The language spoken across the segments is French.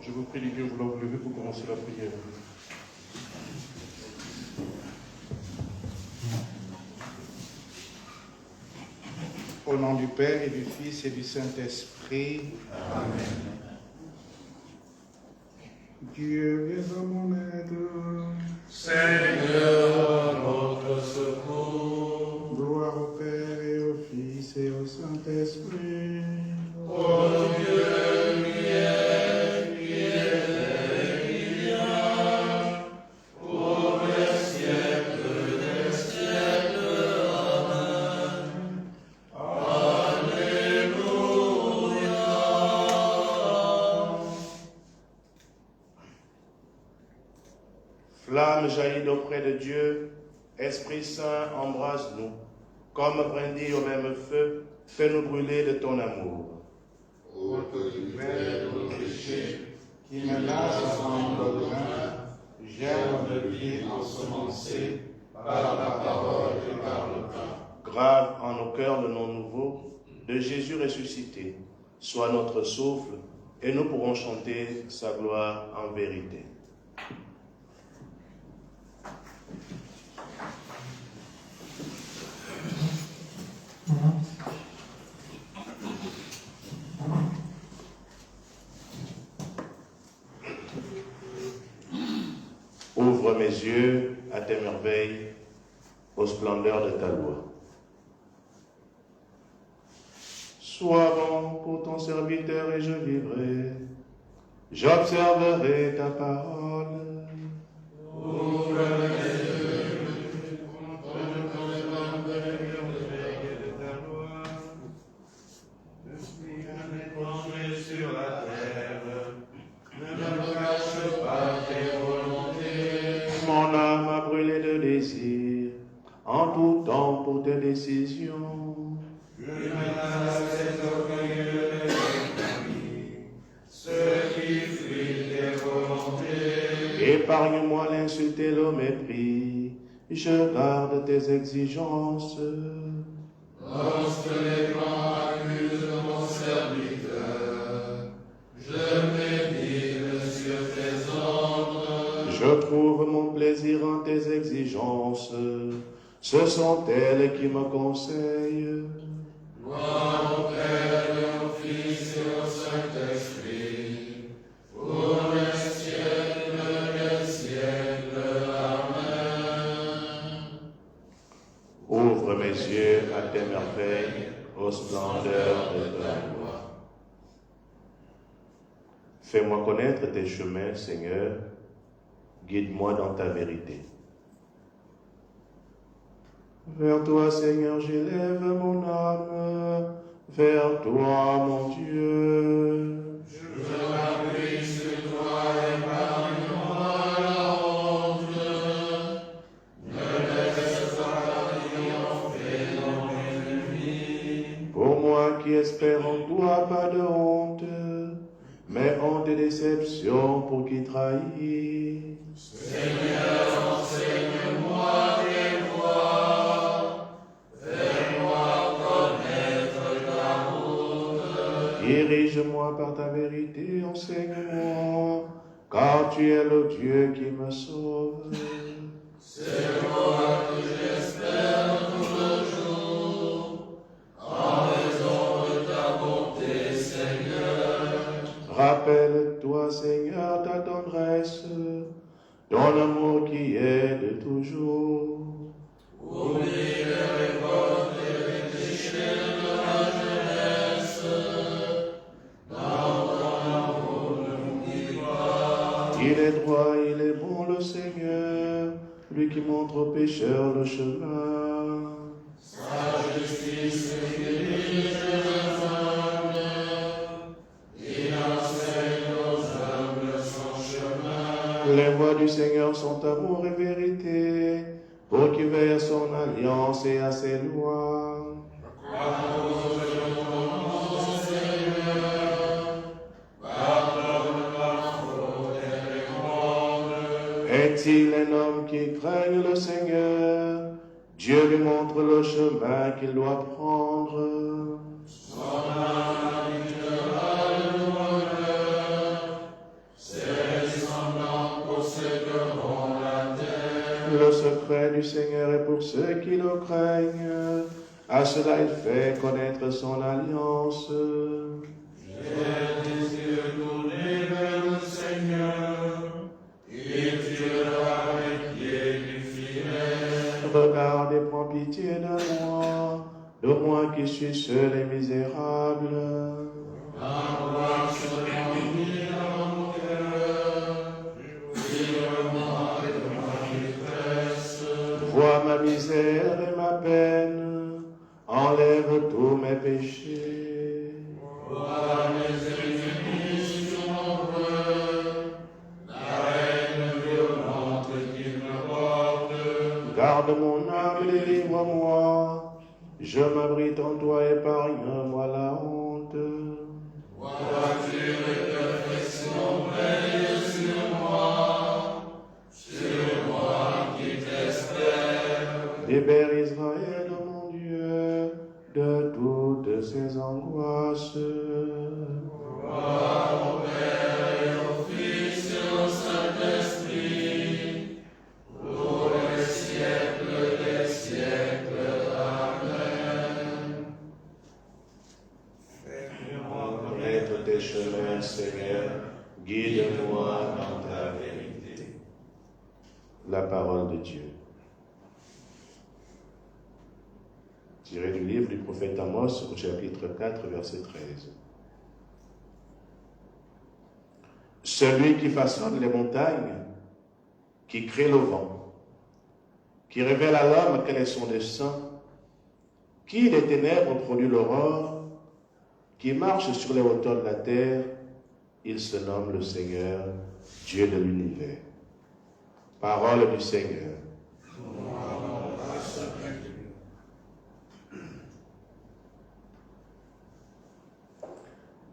Je vous prie, les dieux, vouloir vous lever pour commencer la prière. Au nom du Père et du Fils et du Saint-Esprit. Amen. Dieu, viens à mon aide. Seigneur, notre secours. Gloire au Père et au Fils et au Saint-Esprit. Ô Dieu, qui est, qui était, qui vient, pour les siècles des siècles. Amen. Alléluia. Flamme jaillit d'auprès de Dieu, Esprit Saint, embrase-nous. Comme brindilles au même feu, fais-nous brûler de ton amour. Ô petit Père de nos péchés, Qui menace ensemble le grain, germe de vie ensemencée par la parole et par le pain. Grave en nos cœurs le nom nouveau de Jésus ressuscité. Sois notre souffle, et nous pourrons chanter sa gloire en vérité. Ouvre mes yeux à tes merveilles, aux splendeurs de ta loi. Sois bon pour ton serviteur et je vivrai. J'observerai ta parole. ouvre les yeux, contre les merveilles de ta loi. Je suis un étranger sur la terre, ne me cache pas tes volontés. Mon âme a brûlé de désir, en tout temps pour tes décisions. Je menace les orgueilleux et les amis, ceux qui fuient tes volontés. Épargne-moi l'insulte et le mépris, je garde tes exigences. Lorsque les grands accusent mon serviteur, je médite sur tes ordres. Je trouve mon plaisir en tes exigences, ce sont elles qui me conseillent. Gloire au Père et au Fils et au Saint-Esprit, pour les siècles des siècles. Amen. Ouvre mes yeux à tes merveilles, aux splendeurs de ta loi. Fais-moi connaître tes chemins, Seigneur, guide-moi dans ta vérité. Vers toi, Seigneur, j'élève mon âme, vers toi, mon Dieu. Je m'appuie sur toi, épargne-moi la honte. Ne laisse pas triompher mon ennemi. Pour moi qui espère en toi, pas de honte, mais honte et déception pour qui trahit. Seigneur, enseigne-moi tes voies. Fais-moi connaître ta route. Dirige-moi par ta vérité, enseigne-moi, car tu es le Dieu qui me sauve. C'est toi que j'espère tout le jour, en raison de ta bonté, Seigneur. Rappelle-toi, Seigneur, ta tendresse, ton amour qui est de toujours. Oublie les révoltes et les péchés de ma jeunesse. Dans ton amour, ne m'oublie pas. Il est droit, il est bon, le Seigneur, lui qui montre aux pécheurs le chemin. Sa justice dirige les humbles. Il enseigne aux humbles son chemin. Les voies du Seigneur sont amour et vérité, pour qui veille à son alliance et à ses lois. À cause de ton nom, Seigneur, pardonne ma faute et les grandes. Est-il un homme qui craigne le Seigneur? Dieu lui montre le chemin qu'il doit prendre. Son âme habitera le bonheur. secret du Seigneur est pour ceux qui le craignent. À cela il fait connaître son alliance. J'ai les yeux tournés vers le Seigneur, il tirera mes pieds du filet. Regarde et prends pitié de moi qui suis seul et misérable. Embrasse mon vie dans mon cœur, tire-moi de ma détresse. Vois ma misère et ma peine, enlève tous mes péchés. Vois mes ennemis sur mon cœur, la haine violente qu'ils me portent. Garde mon âme et délivre-moi. Je m'abrite en toi, épargne-moi la honte. Vois-tu les perfections veillent sur moi qui t'espère. Libère Israël, mon Dieu, de toutes ses angoisses. Gloire au Père et au Fils et au Saint-Esprit, pour les siècles des siècles. Amen. Connaître tes chemins, Seigneur, guide-moi dans ta vérité. La parole de Dieu. Tiré du livre du prophète Amos au chapitre 4, verset 13. Celui qui façonne les montagnes, qui crée le vent, qui révèle à l'homme quel est son dessein, qui des ténèbres produit l'aurore, qui marche sur les hauteurs de la terre, il se nomme le Seigneur, Dieu de l'univers. Parole du Seigneur.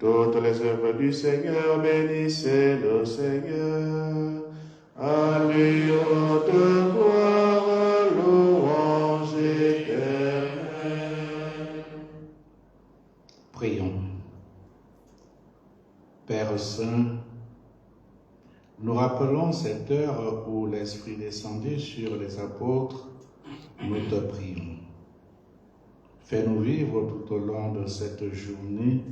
Toutes les œuvres du Seigneur, bénissez le Seigneur. À lui haute gloire, louange éternelle. Prions. Père Saint, nous rappelons cette heure où l'Esprit descendit sur les apôtres. Nous te prions. Fais-nous vivre tout au long de cette journée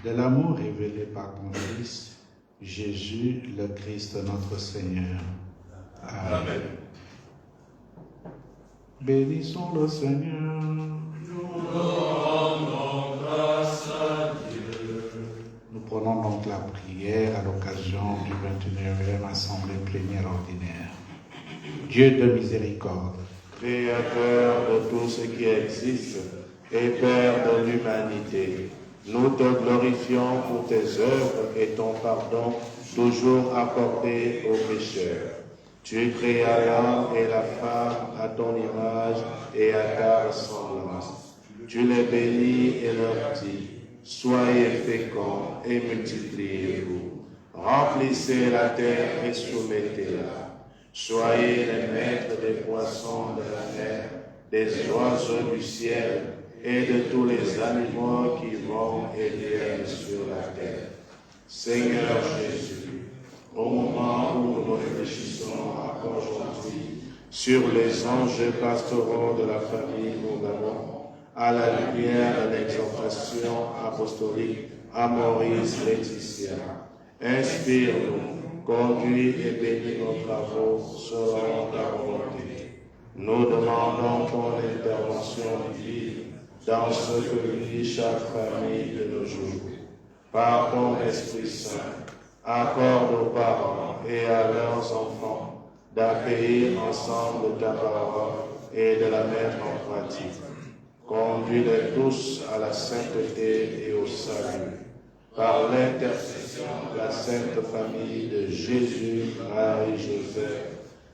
de l'amour révélé par ton Fils, Jésus, le Christ, notre Seigneur. Amen. Bénissons le Seigneur. Nous rendons grâce à Dieu. Nous prenons donc la prière à l'occasion du 21e Assemblée plénière ordinaire. Dieu de miséricorde, Créateur de tout ce qui existe et Père de l'humanité, nous te glorifions pour tes œuvres et ton pardon toujours accordé aux pécheurs. Tu créas l'homme et la femme à ton image et à ta ressemblance. Tu les bénis et leur dis, soyez féconds et multipliez-vous. Remplissez la terre et soumettez-la. Soyez les maîtres des poissons de la mer, des oiseaux du ciel et de tous les animaux qui vont et viennent sur la terre. Seigneur Jésus, au moment où nous réfléchissons encore aujourd'hui sur les enjeux pastoraux de la famille Mougamo, à la lumière de l'exhortation apostolique à Maurice Laetitia, inspire-nous, conduis et bénis nos travaux selon ta volonté. Nous demandons ton intervention divine dans ce que vit chaque famille de nos jours. Par ton Esprit Saint, accorde aux parents et à leurs enfants d'accueillir ensemble ta parole et de la mettre en pratique. Conduis-les tous à la sainteté et au salut. Par l'intercession de la Sainte Famille de Jésus, Marie, Joseph,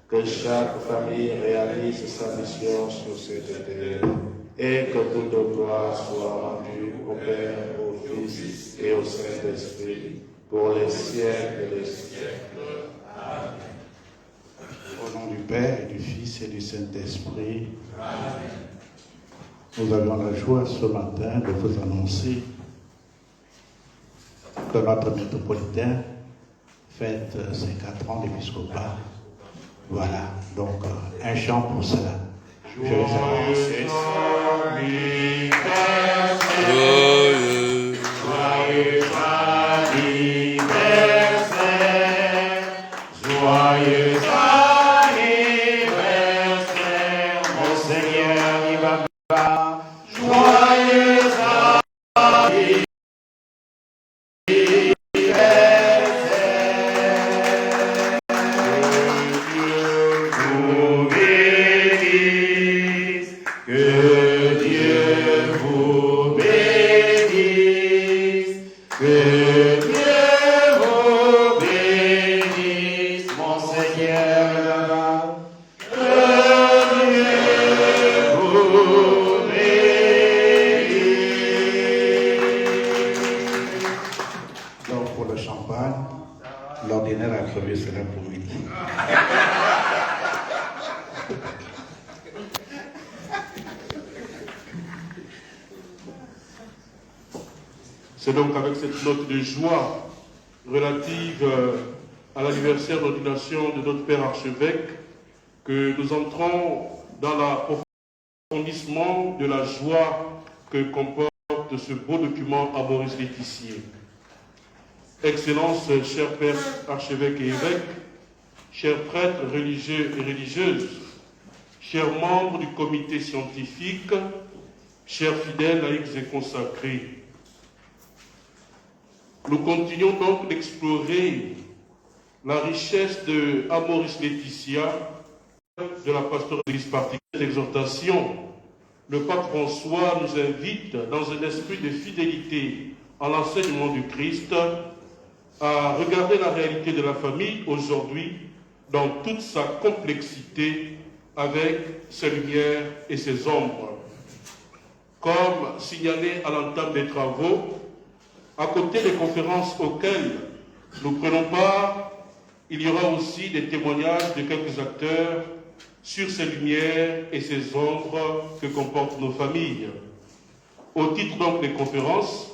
que chaque famille réalise sa mission sur cette terre et que toute gloire soit rendue au Père, au Fils et au Saint-Esprit pour les siècles des siècles. Amen. au nom du Père et du Fils et du Saint-Esprit. Amen. Nous avons la joie ce matin de vous annoncer que notre métropolitain fête ses 4 ans d'épiscopat. Voilà, donc un chant pour cela. Je les Joyeux anniversaire, joyeux anniversaire, joyeux anniversaire, Monseigneur Ibaba, joyeux l'ordinaire a crevé cela pour midi. C'est donc avec cette note de joie relative à l'anniversaire d'ordination de notre Père archevêque que nous entrons dans l'approfondissement de la joie que comporte ce beau document à Maurice Laetitia. Excellence, cher Père archevêque et évêque, chers prêtres religieux et religieuses, chers membres du comité scientifique, chers fidèles laïcs et consacrés, nous continuons donc d'explorer la richesse de Amoris Laetitia, de la pastorale de l'Église particulière. Cette exhortation, le pape François nous invite, dans un esprit de fidélité à l'enseignement du Christ, à regarder la réalité de la famille aujourd'hui dans toute sa complexité, avec ses lumières et ses ombres. Comme signalé à l'entame des travaux, à côté des conférences auxquelles nous prenons part, il y aura aussi des témoignages de quelques acteurs sur ces lumières et ces ombres que comportent nos familles. Au titre donc des conférences,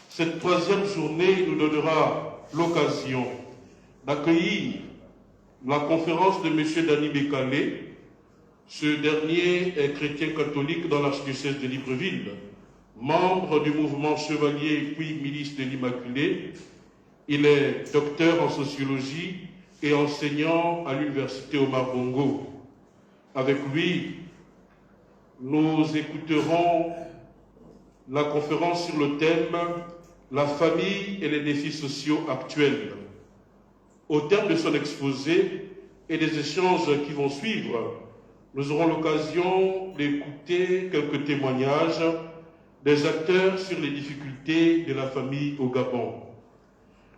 cette troisième journée nous donnera l'occasion d'accueillir la conférence de M. Dany Bécalé. Ce dernier est chrétien catholique dans l'archidiocèse de Libreville, membre du mouvement chevalier puis milice de l'Immaculée. Il est docteur en sociologie et enseignant à l'université Omar Bongo. Avec lui, nous écouterons la conférence sur le thème « La famille et les défis sociaux actuels ». Au terme de son exposé et des échanges qui vont suivre, nous aurons l'occasion d'écouter quelques témoignages des acteurs sur les difficultés de la famille au Gabon.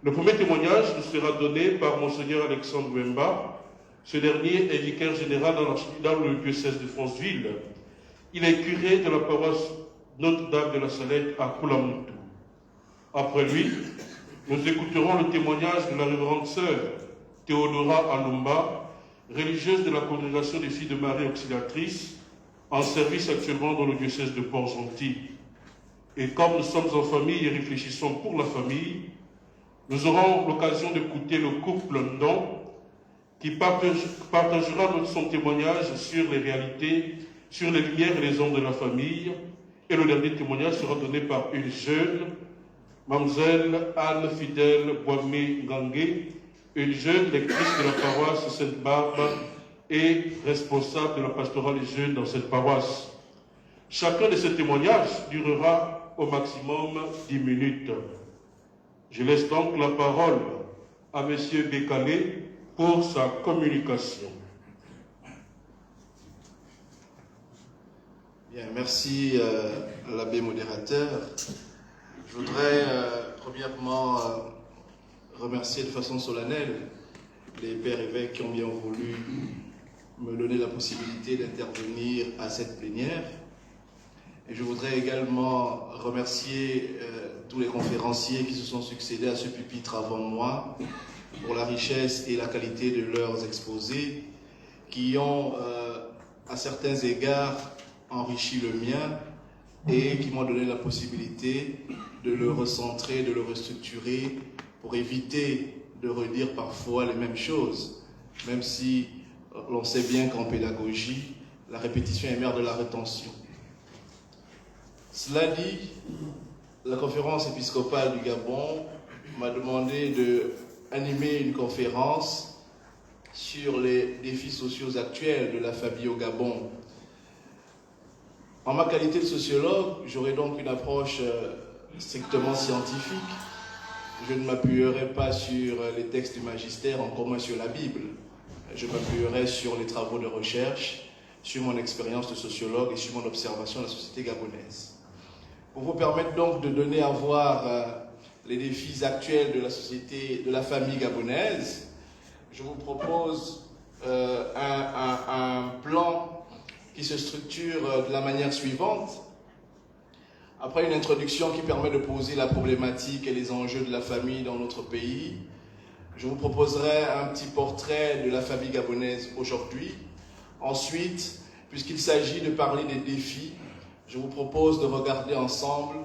Le premier témoignage nous sera donné par Monseigneur Alexandre Wemba. Ce dernier est vicaire général dans le diocèse de Franceville. Il est curé de la paroisse Notre-Dame de la Salette à Koulamoutou. Après lui, nous écouterons le témoignage de la révérende sœur Théodora Alumba, religieuse de la congrégation des filles de Marie Auxiliatrice, en service actuellement dans le diocèse de Port-Gentil. Et comme nous sommes en famille et réfléchissons pour la famille, nous aurons l'occasion d'écouter le couple Ndon qui partagera son témoignage sur les réalités, sur les lumières et les ombres de la famille. Et le dernier témoignage sera donné par une jeune, Mademoiselle Anne Fidèle Boimé Ngangé, une jeune lectrice de la paroisse Sainte-Barbe et responsable de la pastorale des jeunes dans cette paroisse. Chacun de ces témoignages durera au maximum 10 minutes. Je laisse donc la parole à M. Bécalé pour sa communication. Bien, merci à l'abbé modérateur. Je voudrais premièrement remercier de façon solennelle les pères évêques qui ont bien voulu me donner la possibilité d'intervenir à cette plénière. Et je voudrais également remercier tous les conférenciers qui se sont succédés à ce pupitre avant moi pour la richesse et la qualité de leurs exposés qui ont, à certains égards, enrichi le mien et qui m'ont donné la possibilité de le recentrer, de le restructurer pour éviter de redire parfois les mêmes choses, même si l'on sait bien qu'en pédagogie, la répétition est mère de la rétention. Cela dit, la conférence épiscopale du Gabon m'a demandé d'animer une conférence sur les défis sociaux actuels de la famille au Gabon. En ma qualité de sociologue, j'aurai donc une approche strictement scientifique. Je ne m'appuierai pas sur les textes du magistère, encore moins sur la Bible. Je m'appuierai sur les travaux de recherche, sur mon expérience de sociologue et sur mon observation de la société gabonaise. Pour vous permettre donc de donner à voir les défis actuels de la société, de la famille gabonaise, je vous propose un plan qui se structure de la manière suivante. Après une introduction qui permet de poser la problématique et les enjeux de la famille dans notre pays, je vous proposerai un petit portrait de la famille gabonaise aujourd'hui. Ensuite, puisqu'il s'agit de parler des défis, je vous propose de regarder ensemble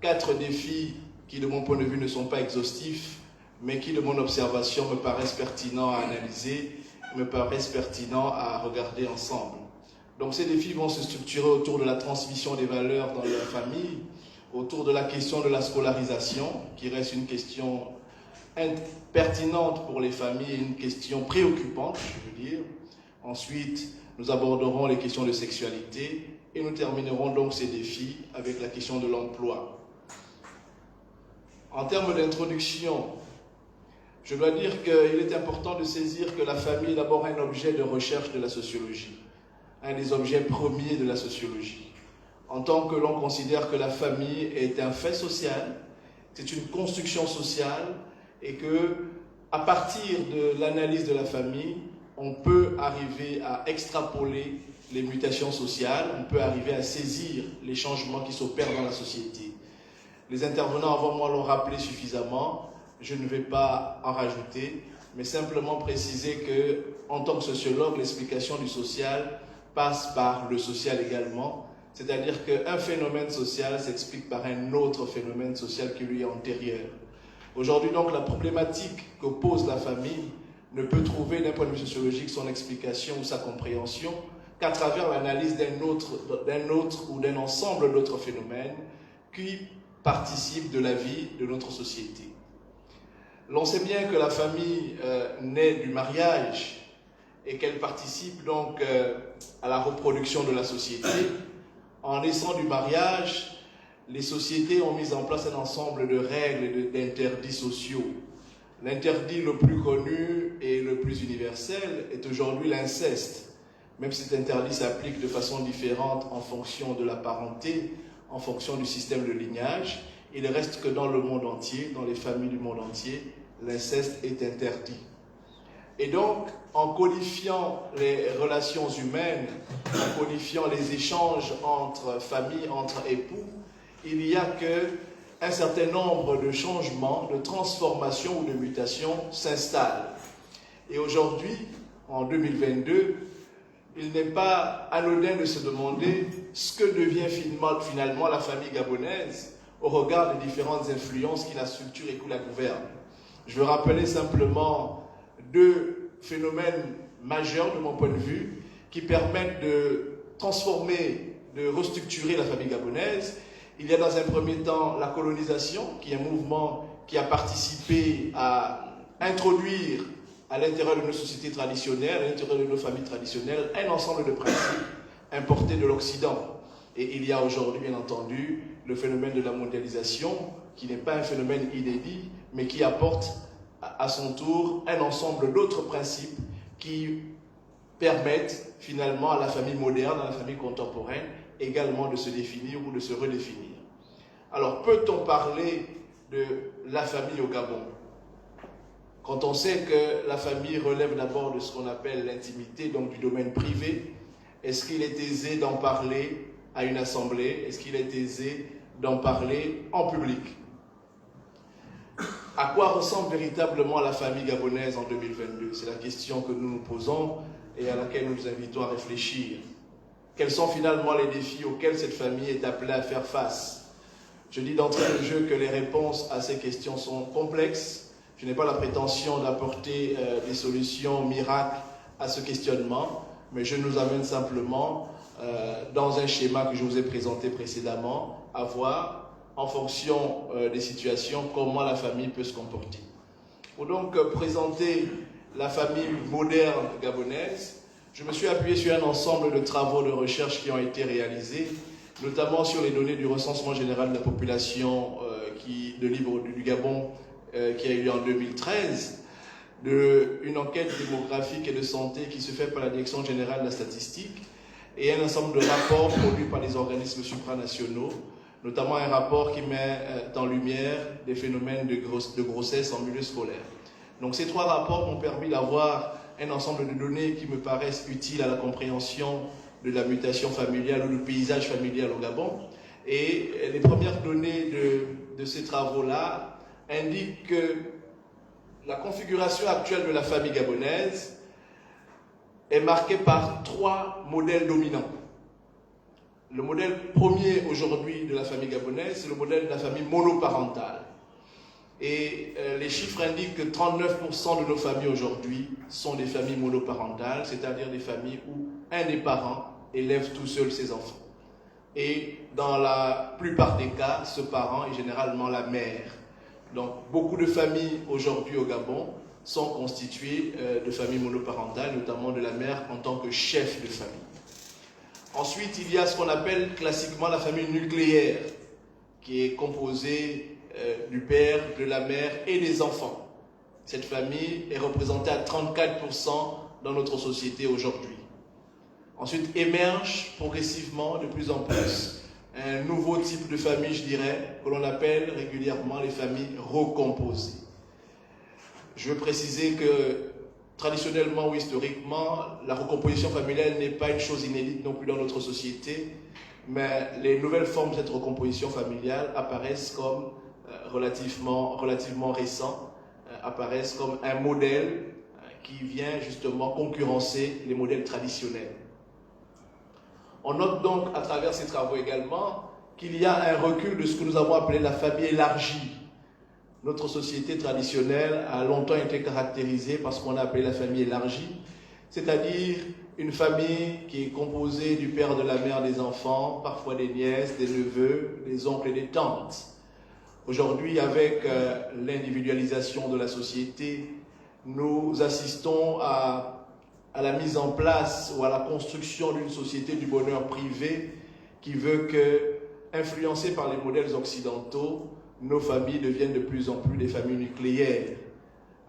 4 défis qui, de mon point de vue, ne sont pas exhaustifs, mais qui, de mon observation, me paraissent pertinents à analyser, me paraissent pertinents à regarder ensemble. Donc ces défis vont se structurer autour de la transmission des valeurs dans la famille, autour de la question de la scolarisation, qui reste une question pertinente pour les familles et une question préoccupante, je veux dire. Ensuite, nous aborderons les questions de sexualité et nous terminerons donc ces défis avec la question de l'emploi. En termes d'introduction, je dois dire qu'il est important de saisir que la famille est d'abord un objet de recherche de la sociologie, un des objets premiers de la sociologie. En tant que l'on considère que la famille est un fait social, c'est une construction sociale et que, à partir de l'analyse de la famille, on peut arriver à extrapoler les mutations sociales, on peut arriver à saisir les changements qui s'opèrent dans la société. Les intervenants avant moi l'ont rappelé suffisamment, je ne vais pas en rajouter, mais simplement préciser que, en tant que sociologue, l'explication du social passe par le social également, c'est-à-dire qu'un phénomène social s'explique par un autre phénomène social qui lui est antérieur. Aujourd'hui donc, la problématique que pose la famille ne peut trouver d'un point de vue sociologique son explication ou sa compréhension qu'à travers l'analyse d'un autre ou d'un ensemble d'autres phénomènes qui participent de la vie de notre société. L'on sait bien que la famille naît du mariage et qu'elle participe donc à la reproduction de la société. En naissant du mariage, les sociétés ont mis en place un ensemble de règles et d'interdits sociaux. L'interdit le plus connu et le plus universel est aujourd'hui l'inceste. Même si cet interdit s'applique de façon différente en fonction de la parenté, en fonction du système de lignage, il reste que dans le monde entier, dans les familles du monde entier, l'inceste est interdit. Et donc, en codifiant les relations humaines, en codifiant les échanges entre familles, entre époux, il n'y a qu'un certain nombre de changements, de transformations ou de mutations s'installent. Et aujourd'hui, en 2022, il n'est pas anodin de se demander ce que devient finalement la famille gabonaise au regard des différentes influences qui la structurent et qui la gouvernent. Je veux rappeler simplement 2 phénomènes majeurs de mon point de vue qui permettent de transformer, de restructurer la famille gabonaise. Il y a dans un premier temps la colonisation, qui est un mouvement qui a participé à introduire à l'intérieur de nos sociétés traditionnelles, à l'intérieur de nos familles traditionnelles, un ensemble de principes importés de l'Occident. Et il y a aujourd'hui, bien entendu, le phénomène de la mondialisation, qui n'est pas un phénomène inédit, mais qui apporte à son tour un ensemble d'autres principes qui permettent finalement à la famille moderne, à la famille contemporaine, également de se définir ou de se redéfinir. Alors, peut-on parler de la famille au Gabon? Quand on sait que la famille relève d'abord de ce qu'on appelle l'intimité, donc du domaine privé, est-ce qu'il est aisé d'en parler à une assemblée? Est-ce qu'il est aisé d'en parler en public? À quoi ressemble véritablement la famille gabonaise en 2022? C'est la question que nous nous posons et à laquelle nous nous invitons à réfléchir. Quels sont finalement les défis auxquels cette famille est appelée à faire face? Je dis d'entrée de jeu que les réponses à ces questions sont complexes. Je n'ai pas la prétention d'apporter des solutions miracles à ce questionnement, mais je nous amène simplement dans un schéma que je vous ai présenté précédemment, à voir en fonction des situations comment la famille peut se comporter. Pour donc présenter la famille moderne gabonaise, je me suis appuyé sur un ensemble de travaux de recherche qui ont été réalisés, notamment sur les données du recensement général de la population de Libre du Gabon qui a eu lieu en 2013, une enquête démographique et de santé qui se fait par la Direction générale de la statistique et un ensemble de rapports produits par les organismes supranationaux, notamment un rapport qui met en lumière des phénomènes de grossesse en milieu scolaire. Donc ces 3 rapports m'ont permis d'avoir un ensemble de données qui me paraissent utiles à la compréhension de la mutation familiale ou du paysage familial au Gabon. Et les premières données de ces travaux-là indiquent que la configuration actuelle de la famille gabonaise est marquée par 3 modèles dominants. Le modèle premier aujourd'hui de la famille gabonaise, c'est le modèle de la famille monoparentale. Et les chiffres indiquent que 39% de nos familles aujourd'hui sont des familles monoparentales, c'est-à-dire des familles où un des parents élève tout seul ses enfants. Et dans la plupart des cas, ce parent est généralement la mère. Donc beaucoup de familles aujourd'hui au Gabon sont constituées de familles monoparentales, notamment de la mère en tant que chef de famille. Ensuite, il y a ce qu'on appelle classiquement la famille nucléaire, qui est composée du père, de la mère et des enfants. Cette famille est représentée à 34% dans notre société aujourd'hui. Ensuite émerge progressivement de plus en plus un nouveau type de famille, je dirais, que l'on appelle régulièrement les familles recomposées. Je veux préciser que traditionnellement ou historiquement, la recomposition familiale n'est pas une chose inédite non plus dans notre société, mais les nouvelles formes de cette recomposition familiale apparaissent comme relativement récents, apparaissent comme un modèle qui vient justement concurrencer les modèles traditionnels. On note donc à travers ces travaux également qu'il y a un recul de ce que nous avons appelé la famille élargie. Notre société traditionnelle a longtemps été caractérisée par ce qu'on a appelé la famille élargie, c'est-à-dire une famille qui est composée du père, de la mère, des enfants, parfois des nièces, des neveux, des oncles et des tantes. Aujourd'hui, avec l'individualisation de la société, nous assistons à la mise en place ou à la construction d'une société du bonheur privé qui veut que, influencées par les modèles occidentaux, nos familles deviennent de plus en plus des familles nucléaires,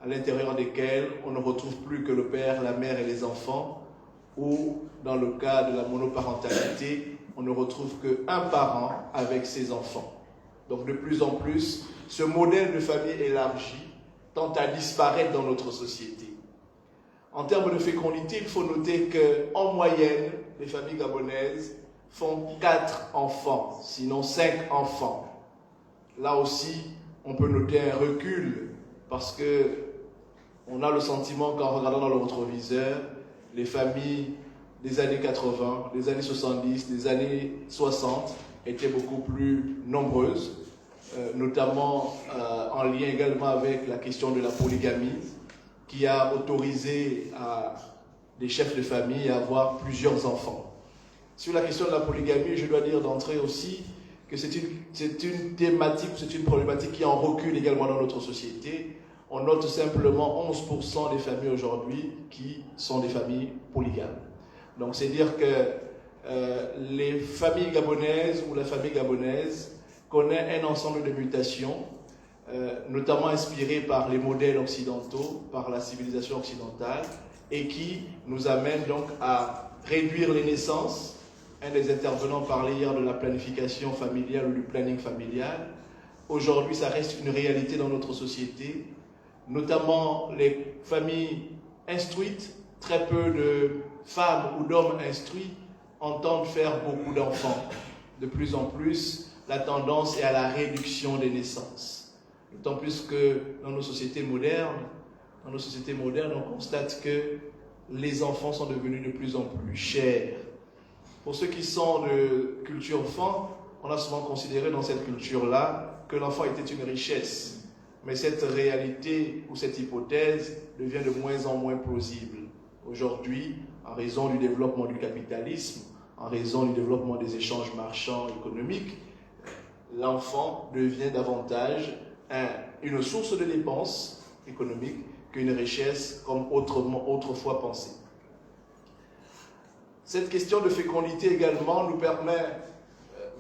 à l'intérieur desquelles on ne retrouve plus que le père, la mère et les enfants, ou dans le cas de la monoparentalité, on ne retrouve qu'un parent avec ses enfants. Donc de plus en plus, ce modèle de famille élargie tend à disparaître dans notre société. En termes de fécondité, il faut noter qu'en moyenne, les familles gabonaises font 4 enfants, sinon 5 enfants. Là aussi, on peut noter un recul parce qu'on a le sentiment qu'en regardant dans le rétroviseur, les familles des années 80, des années 70, des années 60 étaient beaucoup plus nombreuses, notamment en lien également avec la question de la polygamie, qui a autorisé à des chefs de famille à avoir plusieurs enfants. Sur la question de la polygamie, je dois dire d'entrée aussi que c'est une thématique, c'est une problématique qui en recule également dans notre société. On note simplement 11% des familles aujourd'hui qui sont des familles polygames. Donc c'est dire que les familles gabonaises ou la famille gabonaise connaît un ensemble de mutations, notamment inspirées par les modèles occidentaux, par la civilisation occidentale, et qui nous amène donc à réduire les naissances. Un des intervenants parlait hier de la planification familiale ou du planning familial. Aujourd'hui, ça reste une réalité dans notre société, notamment les familles instruites, très peu de femmes ou d'hommes instruits entendent faire beaucoup d'enfants. De plus en plus, la tendance est à la réduction des naissances. D'autant plus que dans nos sociétés modernes, on constate que les enfants sont devenus de plus en plus chers. Pour ceux qui sont de culture fan, on a souvent considéré dans cette culture-là que l'enfant était une richesse. Mais cette réalité ou cette hypothèse devient de moins en moins plausible. Aujourd'hui, en raison du développement du capitalisme, en raison du développement des échanges marchands économiques, l'enfant devient davantage une source de dépenses économiques qu'une richesse comme autrefois pensée. Cette question de fécondité également nous permet,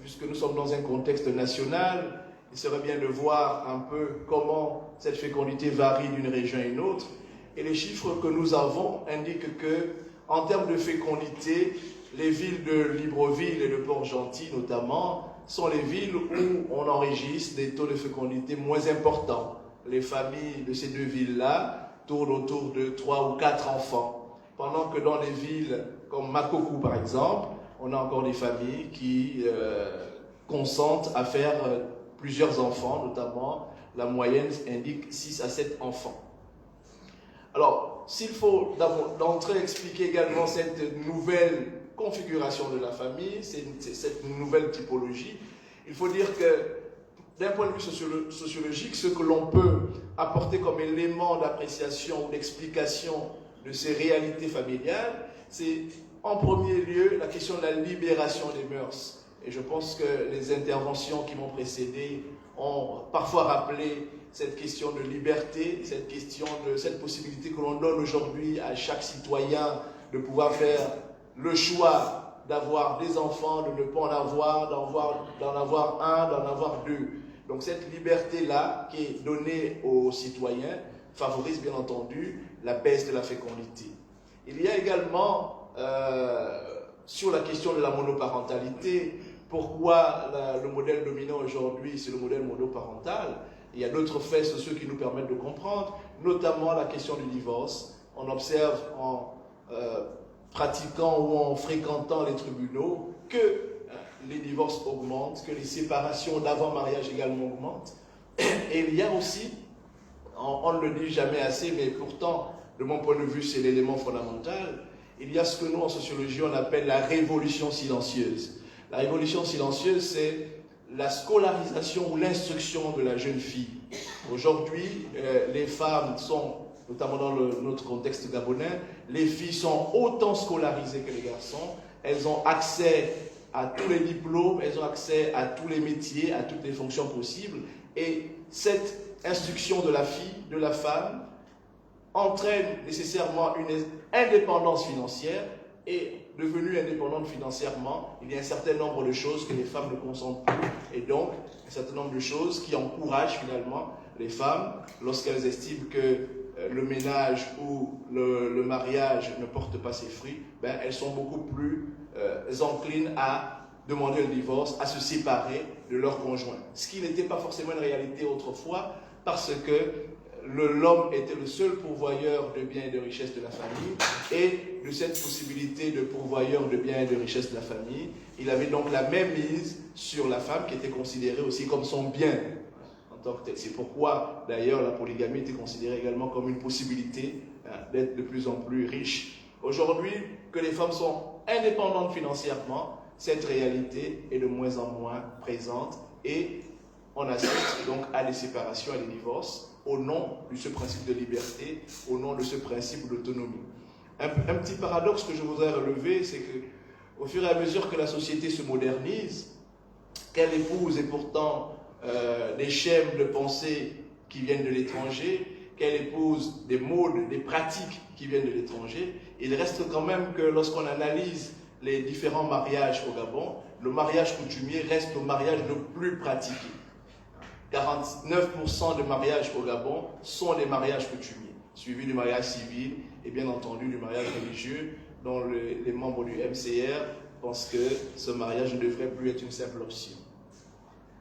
puisque nous sommes dans un contexte national, il serait bien de voir un peu comment cette fécondité varie d'une région à une autre. Et les chiffres que nous avons indiquent que, en termes de fécondité, les villes de Libreville et de Port-Gentil notamment sont les villes où on enregistre des taux de fécondité moins importants. Les familles de ces deux villes-là tournent autour de 3 ou 4 enfants, pendant que dans des villes comme Makoko par exemple, on a encore des familles qui consentent à faire plusieurs enfants, notamment la moyenne indique 6 à 7 enfants. Alors, s'il faut d'entrée expliquer également cette nouvelle configuration de la famille, cette nouvelle typologie, il faut dire que d'un point de vue sociologique, ce que l'on peut apporter comme élément d'appréciation ou d'explication de ces réalités familiales, c'est en premier lieu la question de la libération des mœurs. Et je pense que les interventions qui m'ont précédé ont parfois rappelé cette question de liberté, cette possibilité que l'on donne aujourd'hui à chaque citoyen de pouvoir faire le choix d'avoir des enfants, de ne pas en avoir, d'en avoir un, d'en avoir deux. Donc cette liberté-là qui est donnée aux citoyens favorise bien entendu la baisse de la fécondité. Il y a également, sur la question de la monoparentalité, pourquoi le modèle dominant aujourd'hui c'est le modèle monoparental. Il y a d'autres faits sociaux qui nous permettent de comprendre, notamment la question du divorce. On observe en pratiquant ou en fréquentant les tribunaux que les divorces augmentent, que les séparations d'avant-mariage également augmentent. Et il y a aussi, on ne le dit jamais assez, mais pourtant, de mon point de vue, c'est l'élément fondamental, il y a ce que nous, en sociologie, on appelle la révolution silencieuse. La révolution silencieuse, c'est la scolarisation ou l'instruction de la jeune fille. Aujourd'hui, les femmes sont, notamment dans notre contexte gabonais, les filles sont autant scolarisées que les garçons. Elles ont accès à tous les diplômes, elles ont accès à tous les métiers, à toutes les fonctions possibles. Et cette instruction de la fille, de la femme, entraîne nécessairement une indépendance financière. Et devenue indépendante financièrement, il y a un certain nombre de choses que les femmes ne consentent plus. Et donc, un certain nombre de choses qui encouragent finalement les femmes, lorsqu'elles estiment que le ménage ou le mariage ne porte pas ses fruits, elles sont beaucoup plus enclines à demander le divorce, à se séparer de leur conjoint. Ce qui n'était pas forcément une réalité autrefois, parce que l'homme était le seul pourvoyeur de biens et de richesses de la famille, et de cette possibilité de pourvoyeur de biens et de richesses de la famille, il avait donc la même mise sur la femme qui était considérée aussi comme son bien en tant que tel. C'est pourquoi d'ailleurs la polygamie était considérée également comme une possibilité d'être de plus en plus riche. Aujourd'hui, que les femmes sont indépendantes financièrement, cette réalité est de moins en moins présente et on assiste donc à des séparations, à des divorces, au nom de ce principe de liberté, au nom de ce principe d'autonomie. Un petit paradoxe que je voudrais relever, c'est qu'au fur et à mesure que la société se modernise, qu'elle épouse et pourtant des schèmes de pensée qui viennent de l'étranger, qu'elle épouse des modes, des pratiques qui viennent de l'étranger, il reste quand même que lorsqu'on analyse les différents mariages au Gabon, le mariage coutumier reste le mariage le plus pratiqué. 49% des mariages au Gabon sont des mariages coutumiers, suivis du mariage civil et bien entendu du mariage religieux, dont les membres du MCR pensent que ce mariage ne devrait plus être une simple option.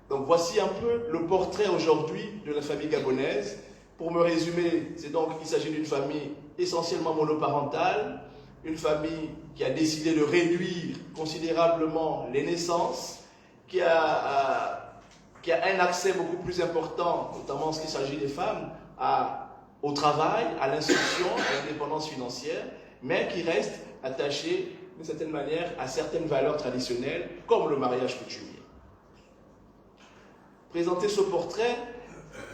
Donc voici un peu le portrait aujourd'hui de la famille gabonaise. Pour me résumer, il s'agit d'une famille essentiellement monoparentale, une famille qui a décidé de réduire considérablement les naissances, qui a un accès beaucoup plus important, notamment en ce qui s'agit des femmes, au travail, à l'instruction, à l'indépendance financière, mais qui reste attachée d'une certaine manière à certaines valeurs traditionnelles, comme le mariage coutumier. Présenter ce portrait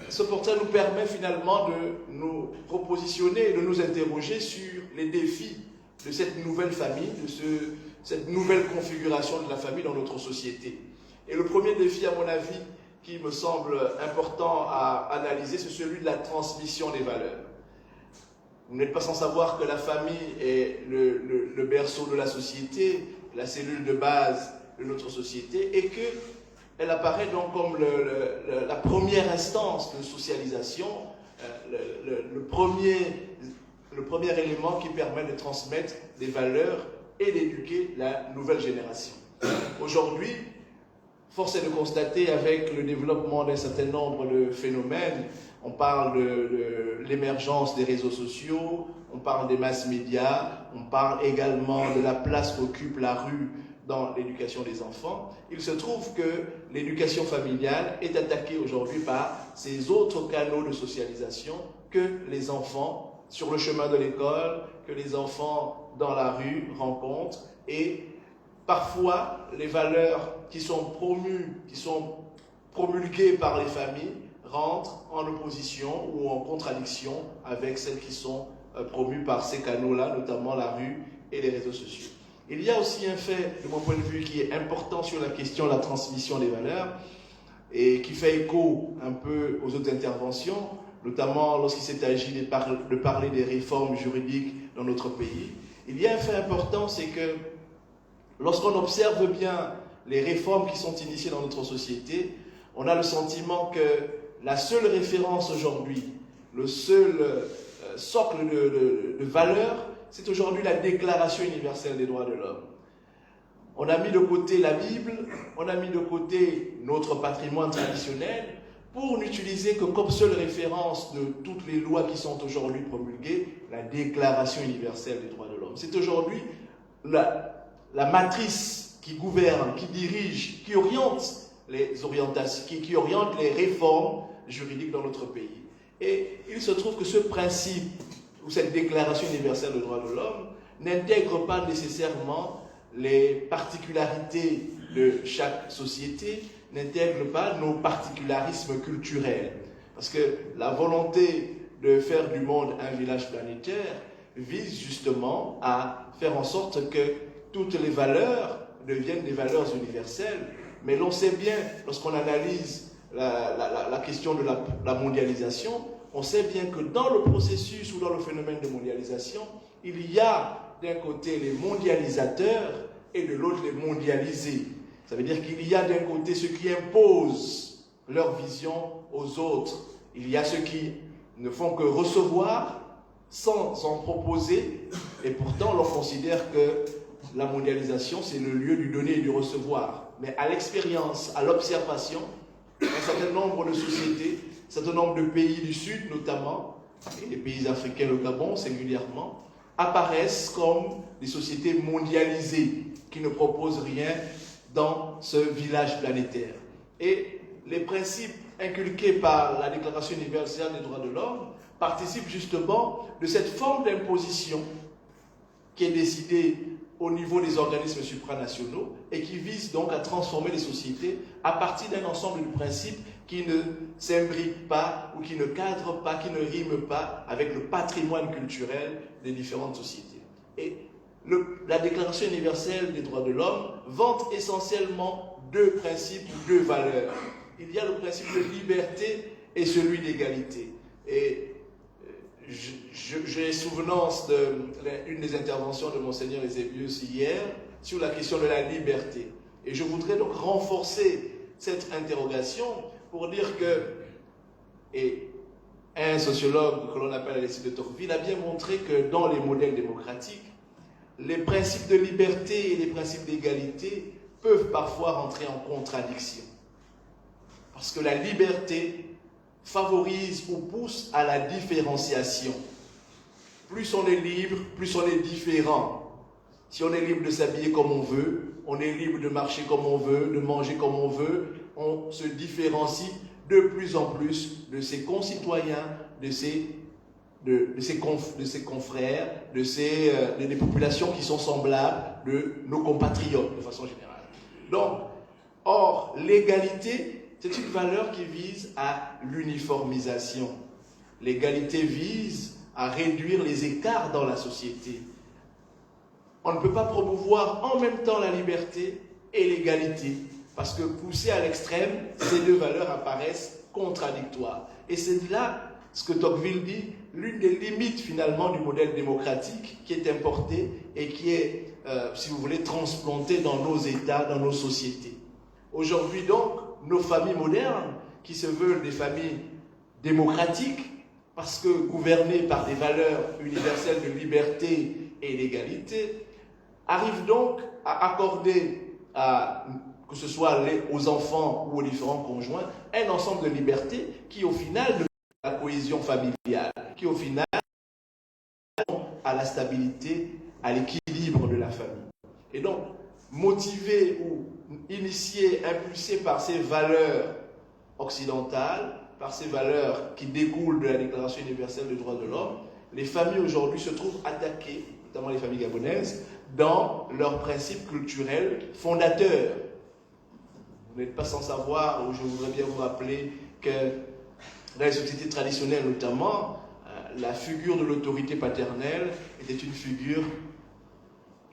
ce portrait nous permet finalement de nous repositionner et de nous interroger sur les défis de cette nouvelle famille, de cette nouvelle configuration de la famille dans notre société. Et le premier défi, à mon avis, qui me semble important à analyser, c'est celui de la transmission des valeurs. Vous n'êtes pas sans savoir que la famille est le berceau de la société, la cellule de base de notre société, et qu'elle apparaît donc comme la première instance de socialisation, le premier élément qui permet de transmettre des valeurs et d'éduquer la nouvelle génération. Aujourd'hui, force est de constater, avec le développement d'un certain nombre de phénomènes, on parle de l'émergence des réseaux sociaux, on parle des mass médias, on parle également de la place qu'occupe la rue dans l'éducation des enfants. Il se trouve que l'éducation familiale est attaquée aujourd'hui par ces autres canaux de socialisation que les enfants sur le chemin de l'école, que les enfants dans la rue rencontrent, et parfois les valeurs qui sont promulguées par les familles rentrent en opposition ou en contradiction avec celles qui sont promues par ces canaux-là, notamment la rue et les réseaux sociaux. Il y a aussi un fait, de mon point de vue, qui est important sur la question de la transmission des valeurs et qui fait écho un peu aux autres interventions, notamment lorsqu'il s'est agi de parler des réformes juridiques dans notre pays. Il y a un fait important, c'est que lorsqu'on observe bien les réformes qui sont initiées dans notre société, on a le sentiment que la seule référence aujourd'hui, le seul socle de valeurs, c'est aujourd'hui la Déclaration universelle des droits de l'homme. On a mis de côté la Bible, on a mis de côté notre patrimoine traditionnel pour n'utiliser que comme seule référence de toutes les lois qui sont aujourd'hui promulguées, la Déclaration universelle des droits de l'homme. C'est aujourd'hui la matrice qui gouverne, qui dirige, qui oriente les orientations, qui oriente les réformes juridiques dans notre pays. Et il se trouve que ce principe, ou cette Déclaration universelle des droits de l'homme, n'intègre pas nécessairement les particularités de chaque société, n'intègre pas nos particularismes culturels. Parce que la volonté de faire du monde un village planétaire vise justement à faire en sorte que toutes les valeurs deviennent des valeurs universelles. Mais l'on sait bien, lorsqu'on analyse la question de la mondialisation, on sait bien que dans le processus ou dans le phénomène de mondialisation, il y a d'un côté les mondialisateurs et de l'autre les mondialisés. Ça veut dire qu'il y a d'un côté ceux qui imposent leur vision aux autres. Il y a ceux qui ne font que recevoir sans en proposer, et pourtant l'on considère que la mondialisation, c'est le lieu du donner et du recevoir. Mais à l'expérience, à l'observation, un certain nombre de sociétés, un certain nombre de pays du Sud notamment, et les pays africains, le Gabon singulièrement, apparaissent comme des sociétés mondialisées qui ne proposent rien dans ce village planétaire. Et les principes inculqués par la Déclaration universelle des droits de l'homme participent justement de cette forme d'imposition qui est décidée au niveau des organismes supranationaux et qui vise donc à transformer les sociétés à partir d'un ensemble de principes qui ne s'imbriquent pas ou qui ne cadrent pas, qui ne riment pas avec le patrimoine culturel des différentes sociétés. Et la Déclaration universelle des droits de l'homme vante essentiellement deux principes ou deux valeurs. Il y a le principe de liberté et celui d'égalité. Et j'ai souvenance d'une des interventions de Monseigneur Eusebius hier sur la question de la liberté. Et je voudrais donc renforcer cette interrogation pour dire que, et un sociologue que l'on appelle Alexis de Tocqueville a bien montré que dans les modèles démocratiques, les principes de liberté et les principes d'égalité peuvent parfois rentrer en contradiction. Parce que la liberté favorise ou pousse à la différenciation. Plus on est libre, plus on est différent. Si on est libre de s'habiller comme on veut, on est libre de marcher comme on veut, de manger comme on veut, on se différencie de plus en plus de ses concitoyens, de ses confrères, des populations qui sont semblables, de nos compatriotes de façon générale. Donc, or, l'égalité, c'est une valeur qui vise à l'uniformisation. L'égalité vise à réduire les écarts dans la société. On ne peut pas promouvoir en même temps la liberté et l'égalité, parce que poussées à l'extrême, ces deux valeurs apparaissent contradictoires. Et c'est là ce que Tocqueville dit, l'une des limites finalement du modèle démocratique qui est importé et qui est, si vous voulez, transplanté dans nos États, dans nos sociétés. Aujourd'hui donc, nos familles modernes, qui se veulent des familles démocratiques, parce que gouvernées par des valeurs universelles de liberté et d'égalité, arrivent donc à accorder, que ce soit aux enfants ou aux différents conjoints, un ensemble de libertés qui au final ne la cohésion familiale, qui au final à la stabilité, à l'équilibre de la famille. Et donc, motivé ou initié, impulsé par ces valeurs occidentales, par ces valeurs qui découlent de la Déclaration universelle des droits de l'homme, les familles aujourd'hui se trouvent attaquées, notamment les familles gabonaises, dans leurs principes culturels fondateurs. Vous n'êtes pas sans savoir, ou je voudrais bien vous rappeler que dans les sociétés traditionnelles notamment, la figure de l'autorité paternelle était une figure,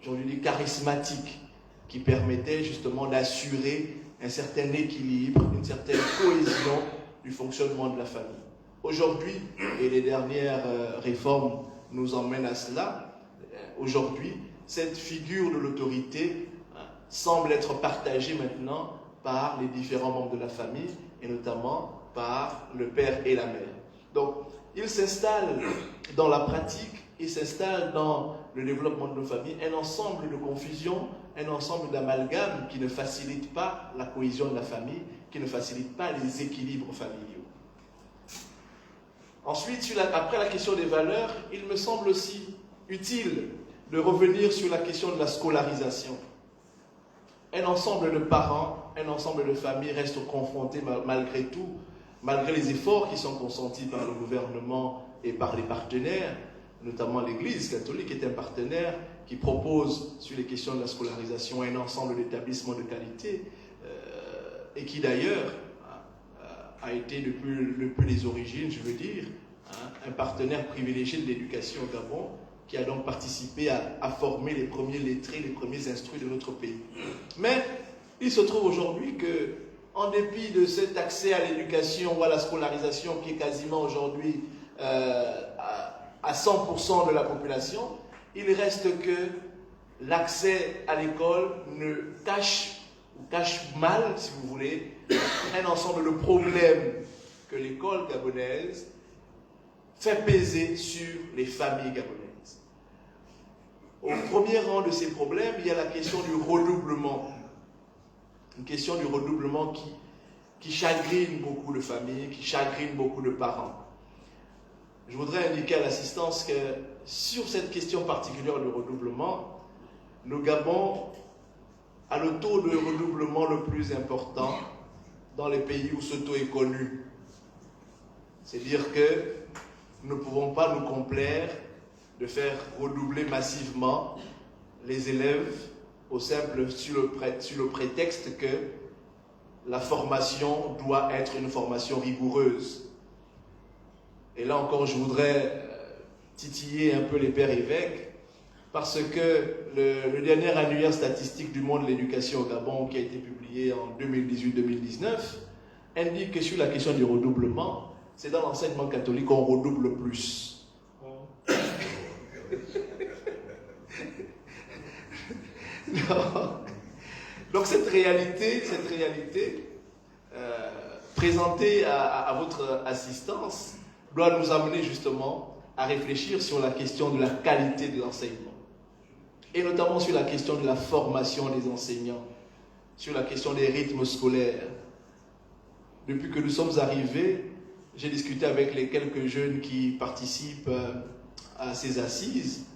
j'aurais dit, charismatique, qui permettait justement d'assurer un certain équilibre, une certaine cohésion du fonctionnement de la famille. Aujourd'hui, et les dernières réformes nous emmènent à cela, aujourd'hui, cette figure de l'autorité semble être partagée maintenant par les différents membres de la famille, et notamment par le père et la mère. Donc, il s'installe dans la pratique, il s'installe dans le développement de nos familles, un ensemble de confusions, un ensemble d'amalgames qui ne facilite pas la cohésion de la famille, qui ne facilite pas les équilibres familiaux. Ensuite, après la question des valeurs, il me semble aussi utile de revenir sur la question de la scolarisation. Un ensemble de parents, un ensemble de familles restent confrontés malgré tout, malgré les efforts qui sont consentis par le gouvernement et par les partenaires, notamment l'Église catholique est un partenaire qui propose sur les questions de la scolarisation un ensemble d'établissements de qualité et qui d'ailleurs a été depuis les origines, je veux dire, un partenaire privilégié de l'éducation au Gabon qui a donc participé à former les premiers lettrés, les premiers instruits de notre pays. Mais il se trouve aujourd'hui que, en dépit de cet accès à l'éducation ou à la scolarisation qui est quasiment aujourd'hui à 100% de la population, il reste que l'accès à l'école cache mal, si vous voulez, un ensemble de problèmes que l'école gabonaise fait peser sur les familles gabonaises. Au premier rang de ces problèmes, il y a la question du redoublement. Une question du redoublement qui chagrine beaucoup de familles, qui chagrine beaucoup de parents. Je voudrais indiquer à l'assistance que sur cette question particulière du redoublement, le Gabon a le taux de redoublement le plus important dans les pays où ce taux est connu. C'est-à-dire que nous ne pouvons pas nous complaire de faire redoubler massivement les élèves sur le prétexte que la formation doit être une formation rigoureuse. Et là encore, je voudrais titiller un peu les pères évêques, parce que le dernier annuaire statistique du monde de l'éducation au Gabon, qui a été publié en 2018-2019, indique que sur la question du redoublement, c'est dans l'enseignement catholique qu'on redouble plus. Donc cette réalité présentée à votre assistance doit nous amener justement à réfléchir sur la question de la qualité de l'enseignement et notamment sur la question de la formation des enseignants, sur la question des rythmes scolaires. Depuis que nous sommes arrivés, j'ai discuté avec les quelques jeunes qui participent à ces assises,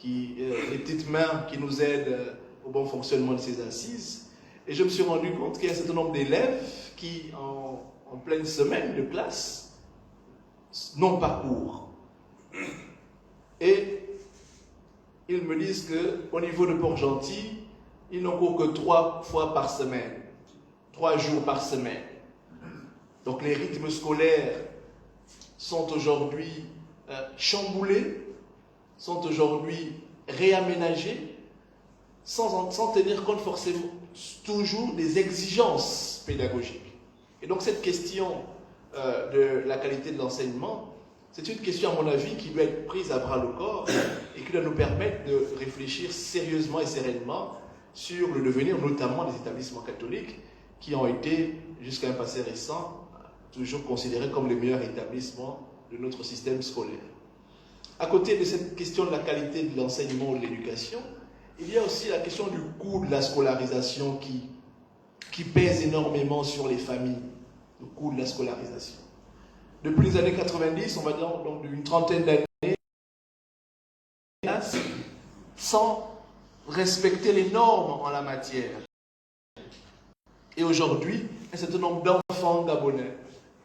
les petites mains qui nous aident au bon fonctionnement de ces assises, et je me suis rendu compte qu'il y a un certain nombre d'élèves qui, en pleine semaine de classe, n'ont pas cours. Et ils me disent qu'au niveau de Port-Gentil, ils n'ont cours que 3 fois par semaine, 3 jours par semaine. Donc les rythmes scolaires sont aujourd'hui chamboulés, sont aujourd'hui réaménagés, sans tenir compte forcément toujours des exigences pédagogiques. Et donc cette question de la qualité de l'enseignement, c'est une question, à mon avis, qui doit être prise à bras le corps et qui doit nous permettre de réfléchir sérieusement et sereinement sur le devenir, notamment des établissements catholiques, qui ont été, jusqu'à un passé récent, toujours considérés comme les meilleurs établissements de notre système scolaire. À côté de cette question de la qualité de l'enseignement ou de l'éducation, il y a aussi la question du coût de la scolarisation qui pèse énormément sur les familles, le coût de la scolarisation. Depuis les années 90, on va dire donc d'une trentaine d'années, sans respecter les normes en la matière. Et aujourd'hui, un certain nombre d'enfants gabonais,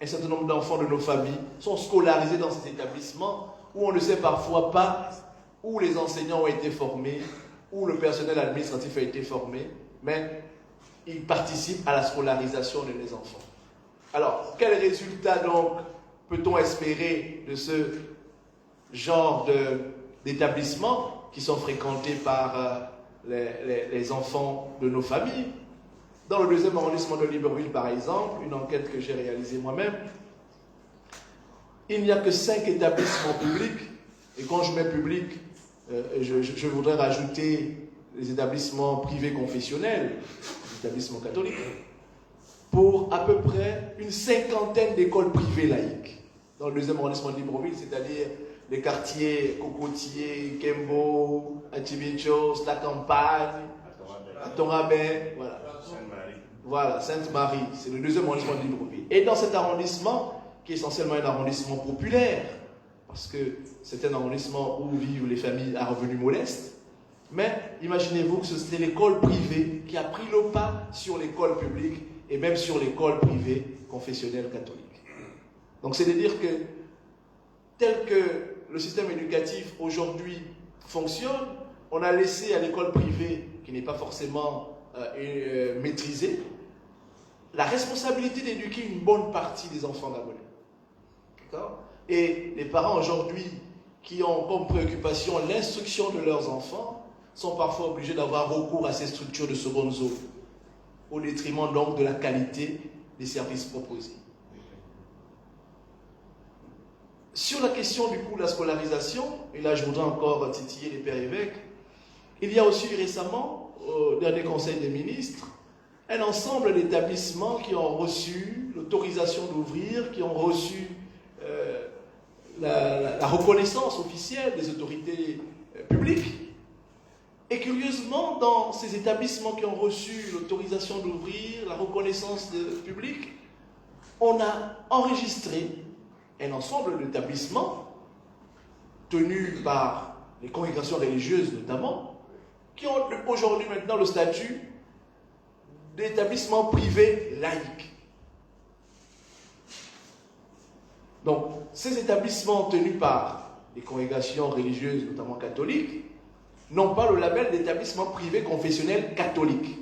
un certain nombre d'enfants de nos familles sont scolarisés dans ces établissements où on ne sait parfois pas où les enseignants ont été formés, où le personnel administratif a été formé, mais ils participent à la scolarisation de les enfants. Alors, quel résultat donc peut-on espérer de ce genre d'établissements qui sont fréquentés par les enfants de nos familles? Dans le 2e arrondissement de Libreville, par exemple, une enquête que j'ai réalisée moi-même, il n'y a que 5 établissements publics, et quand je mets public, je voudrais rajouter les établissements privés confessionnels, les établissements catholiques, pour à peu près une 50aine d'écoles privées laïques. Dans le 2e arrondissement de Libreville, c'est-à-dire les quartiers Cocotier, Kembo, Ativicho, La Campagne, Atorabé, voilà. Voilà, Sainte-Marie, c'est le 2e arrondissement de Libreville. Et dans cet arrondissement, qui est essentiellement un arrondissement populaire, parce que c'est un arrondissement où vivent les familles à revenus modestes, mais imaginez-vous que c'était l'école privée qui a pris le pas sur l'école publique et même sur l'école privée confessionnelle catholique. Donc c'est de dire que tel que le système éducatif aujourd'hui fonctionne, on a laissé à l'école privée, qui n'est pas forcément maîtrisée, la responsabilité d'éduquer une bonne partie des enfants gabonais. D'accord ? Et les parents aujourd'hui qui ont comme préoccupation l'instruction de leurs enfants sont parfois obligés d'avoir recours à ces structures de seconde zone, au détriment donc de la qualité des services proposés. Sur la question du coût de la scolarisation, et là je voudrais encore titiller les pères évêques, il y a aussi récemment, au dernier Conseil des ministres, un ensemble d'établissements qui ont reçu l'autorisation d'ouvrir, qui ont reçu la reconnaissance officielle des autorités publiques. Et curieusement, dans ces établissements qui ont reçu l'autorisation d'ouvrir, la reconnaissance publique, on a enregistré un ensemble d'établissements tenus par les congrégations religieuses notamment, qui ont aujourd'hui maintenant le statut d'établissements privés laïques. Donc, ces établissements tenus par les congrégations religieuses, notamment catholiques, n'ont pas le label d'établissement privé confessionnel catholique.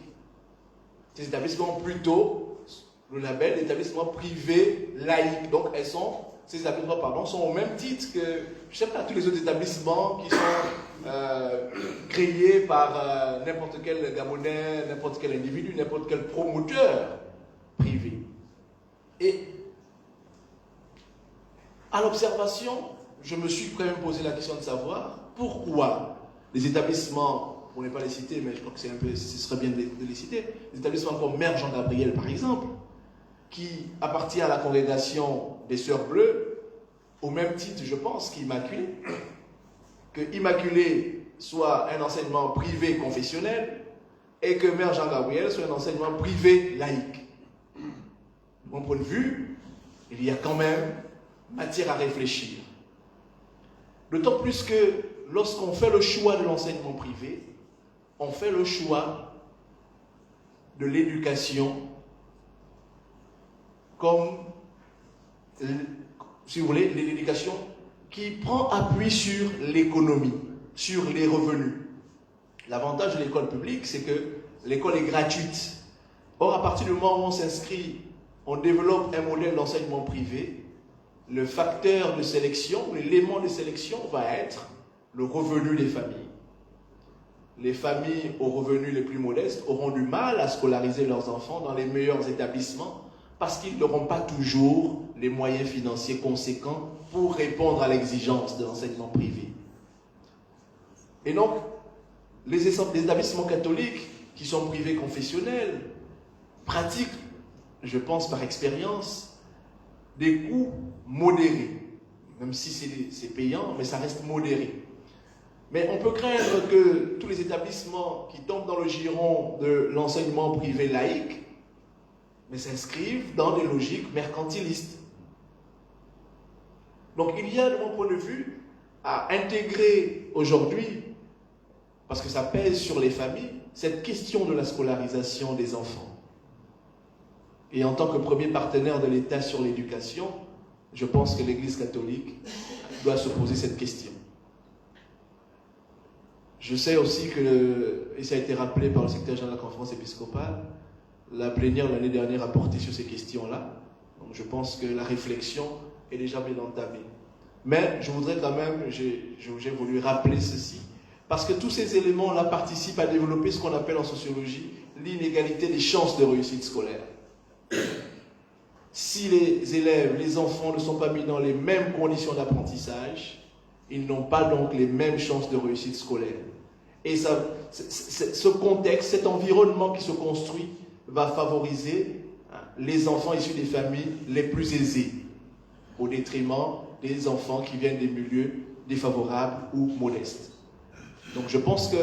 Ces établissements ont plutôt le label d'établissement privé laïque. Donc, ces établissements sont au même titre que, je ne sais pas, tous les autres établissements qui sont créés par n'importe quel Gabonais, n'importe quel individu, n'importe quel promoteur privé. Et à l'observation, je me suis quand même posé la question de savoir pourquoi les établissements, pour ne pas les citer, mais je crois que ce serait bien de les citer, les établissements comme Mère Jean Gabriel par exemple, qui appartient à la congrégation des Sœurs Bleues, au même titre, je pense, qu'Immaculée, que Immaculée soit un enseignement privé confessionnel et que Mère Jean Gabriel soit un enseignement privé laïque. De mon point de vue, il y a quand même matière à réfléchir. D'autant plus que lorsqu'on fait le choix de l'enseignement privé, on fait le choix de l'éducation comme, si vous voulez, l'éducation qui prend appui sur l'économie, sur les revenus. L'avantage de l'école publique, c'est que l'école est gratuite. Or, à partir du moment où on s'inscrit, on développe un modèle d'enseignement privé, le facteur de sélection, l'élément de sélection va être le revenu des familles. Les familles aux revenus les plus modestes auront du mal à scolariser leurs enfants dans les meilleurs établissements parce qu'ils n'auront pas toujours les moyens financiers conséquents pour répondre à l'exigence de l'enseignement privé. Et donc, les établissements catholiques qui sont privés confessionnels pratiquent, je pense par expérience, des coûts modérés. Même si c'est payant, mais ça reste modéré. Mais on peut craindre que tous les établissements qui tombent dans le giron de l'enseignement privé laïque mais s'inscrivent dans des logiques mercantilistes. Donc il y a, de mon point de vue, à intégrer aujourd'hui, parce que ça pèse sur les familles, cette question de la scolarisation des enfants. Et en tant que premier partenaire de l'État sur l'éducation, je pense que l'Église catholique doit se poser cette question. Je sais aussi que, et ça a été rappelé par le secrétaire général de la conférence épiscopale, la plénière l'année dernière a porté sur ces questions-là. Donc je pense que la réflexion est déjà bien entamée. Mais je voudrais quand même, j'ai voulu rappeler ceci, parce que tous ces éléments-là participent à développer ce qu'on appelle en sociologie l'inégalité des chances de réussite scolaire. Si les élèves, les enfants ne sont pas mis dans les mêmes conditions d'apprentissage, ils n'ont pas donc les mêmes chances de réussite scolaire. Et ce contexte, cet environnement qui se construit va favoriser les enfants issus des familles les plus aisées, au détriment des enfants qui viennent des milieux défavorables ou modestes. Donc je pense que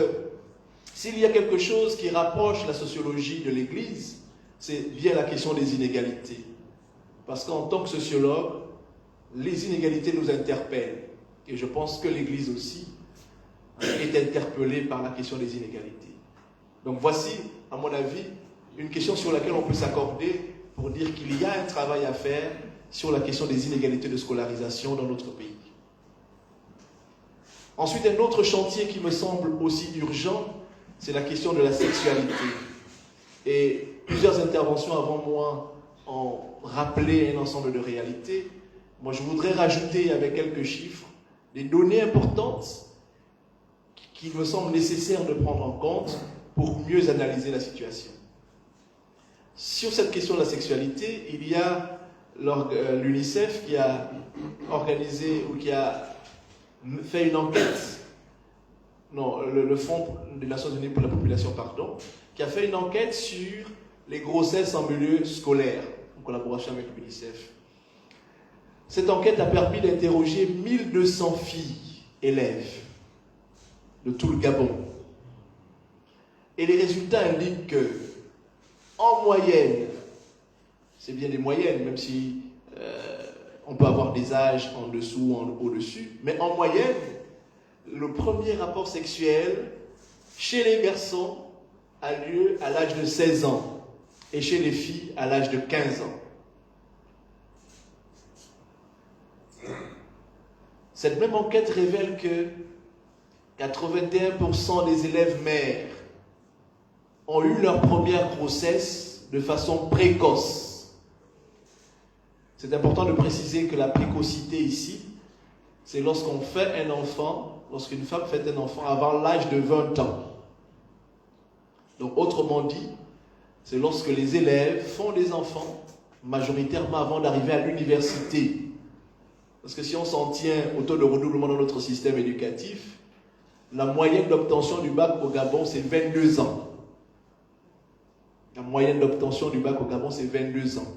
s'il y a quelque chose qui rapproche la sociologie de l'Église, c'est bien la question des inégalités. Parce qu'en tant que sociologue, les inégalités nous interpellent. Et je pense que l'Église aussi est interpellée par la question des inégalités. Donc voici, à mon avis, une question sur laquelle on peut s'accorder pour dire qu'il y a un travail à faire sur la question des inégalités de scolarisation dans notre pays. Ensuite, un autre chantier qui me semble aussi urgent, c'est la question de la sexualité. Et plusieurs interventions avant moi ont rappelé un ensemble de réalités. Moi, je voudrais rajouter avec quelques chiffres des données importantes qui me semblent nécessaires de prendre en compte pour mieux analyser la situation. Sur cette question de la sexualité, il y a l'UNICEF qui a organisé ou qui a fait une enquête, le Fonds des Nations Unies pour la population, qui a fait une enquête sur les grossesses en milieu scolaire, en collaboration avec l'UNICEF. Cette enquête a permis d'interroger 1200 filles, élèves, de tout le Gabon. Et les résultats indiquent que, en moyenne, c'est bien des moyennes, même si on peut avoir des âges en dessous ou au-dessus, mais en moyenne, le premier rapport sexuel chez les garçons a lieu à l'âge de 16 ans et chez les filles à l'âge de 15 ans. Cette même enquête révèle que 81% des élèves mères ont eu leur première grossesse de façon précoce. C'est important de préciser que la précocité ici, c'est lorsqu'on fait un enfant, lorsqu'une femme fait un enfant avant l'âge de 20 ans. Donc autrement dit, c'est lorsque les élèves font des enfants, majoritairement avant d'arriver à l'université. Parce que si on s'en tient au taux de redoublement dans notre système éducatif, la moyenne d'obtention du bac au Gabon, c'est 22 ans. La moyenne d'obtention du bac au Gabon, c'est 22 ans.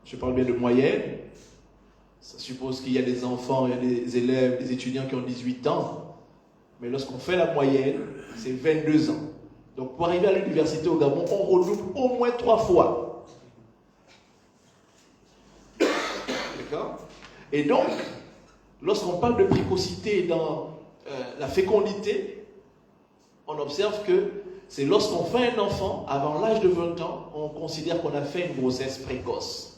Je parle bien de moyenne. Ça suppose qu'il y a des enfants, il y a des élèves, des étudiants qui ont 18 ans. Mais lorsqu'on fait la moyenne, c'est 22 ans. Donc pour arriver à l'université au Gabon, on redouble au moins 3 fois. D'accord ? Et donc, lorsqu'on parle de précocité dans la fécondité, on observe que c'est lorsqu'on fait un enfant, avant l'âge de 20 ans, on considère qu'on a fait une grossesse précoce.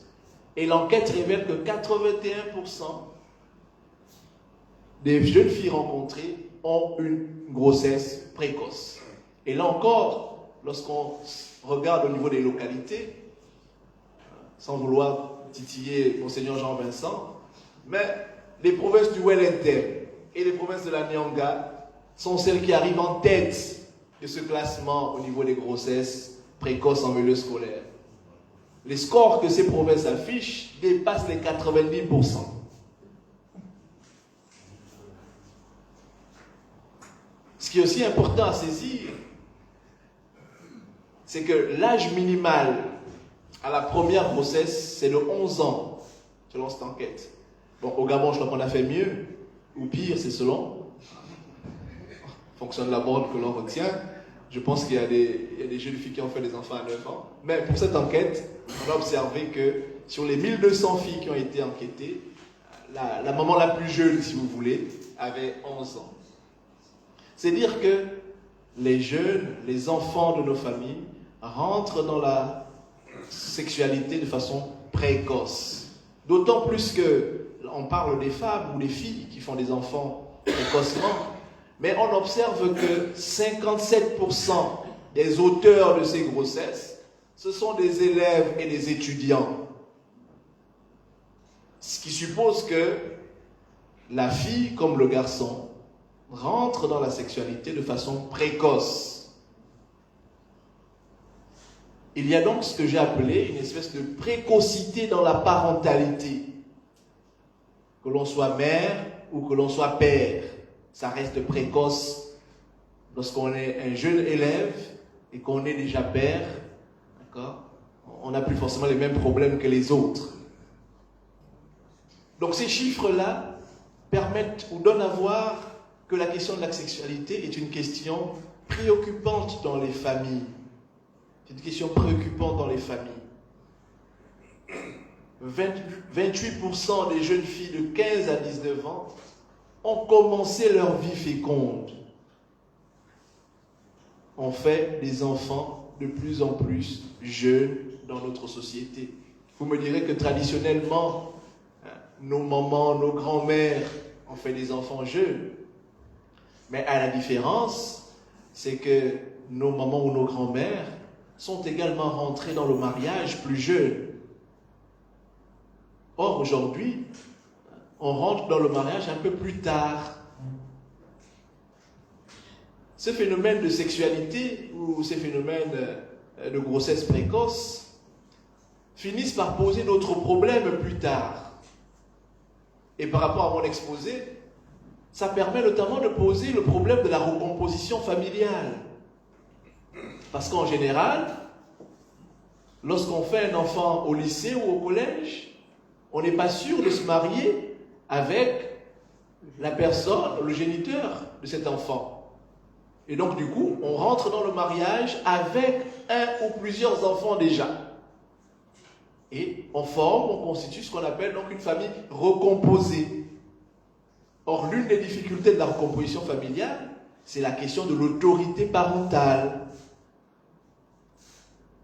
Et l'enquête révèle que 81% des jeunes filles rencontrées ont une grossesse précoce. Et là encore, lorsqu'on regarde au niveau des localités, sans vouloir titiller Monseigneur Jean-Vincent, mais les provinces du Wellington et les provinces de la Nyanga sont celles qui arrivent en tête de ce classement au niveau des grossesses précoces en milieu scolaire. Les scores que ces provinces affichent dépassent les 90%. Ce qui est aussi important à saisir, c'est que l'âge minimal à la première grossesse, c'est de 11 ans, selon cette enquête. Bon, au Gabon, je crois qu'on a fait mieux, ou pire, c'est selon. En fonction de la borne que l'on retient. Je pense qu'il y a des jeunes filles qui ont fait des enfants à 9 ans. Mais pour cette enquête, on a observé que sur les 1200 filles qui ont été enquêtées, la maman la plus jeune, si vous voulez, avait 11 ans. C'est dire que les jeunes, les enfants de nos familles, rentrent dans la sexualité de façon précoce. D'autant plus que on parle des femmes ou des filles qui font des enfants précocement, mais on observe que 57% des auteurs de ces grossesses, ce sont des élèves et des étudiants. Ce qui suppose que la fille, comme le garçon, rentre dans la sexualité de façon précoce. Il y a donc ce que j'ai appelé une espèce de précocité dans la parentalité. Que l'on soit mère ou que l'on soit père, ça reste précoce lorsqu'on est un jeune élève et qu'on est déjà père. D'accord ? On n'a plus forcément les mêmes problèmes que les autres. Donc ces chiffres-là permettent ou donnent à voir que la question de la sexualité est une question préoccupante dans les familles. C'est une question préoccupante dans les familles. 28% des jeunes filles de 15 à 19 ans ont commencé leur vie féconde. On fait des enfants de plus en plus jeunes dans notre société. Vous me direz que traditionnellement, nos mamans, nos grands-mères ont fait des enfants jeunes. Mais à la différence, c'est que nos mamans ou nos grands-mères sont également rentrées dans le mariage plus jeunes. Or, aujourd'hui, on rentre dans le mariage un peu plus tard. Ce phénomène de sexualité ou ces phénomènes de grossesse précoce finissent par poser d'autres problèmes plus tard. Et par rapport à mon exposé, ça permet notamment de poser le problème de la recomposition familiale. Parce qu'en général, lorsqu'on fait un enfant au lycée ou au collège, on n'est pas sûr de se marier avec la personne, le géniteur de cet enfant. Et donc du coup, on rentre dans le mariage avec un ou plusieurs enfants déjà. Et on constitue ce qu'on appelle donc une famille recomposée. Or, l'une des difficultés de la recomposition familiale, c'est la question de l'autorité parentale.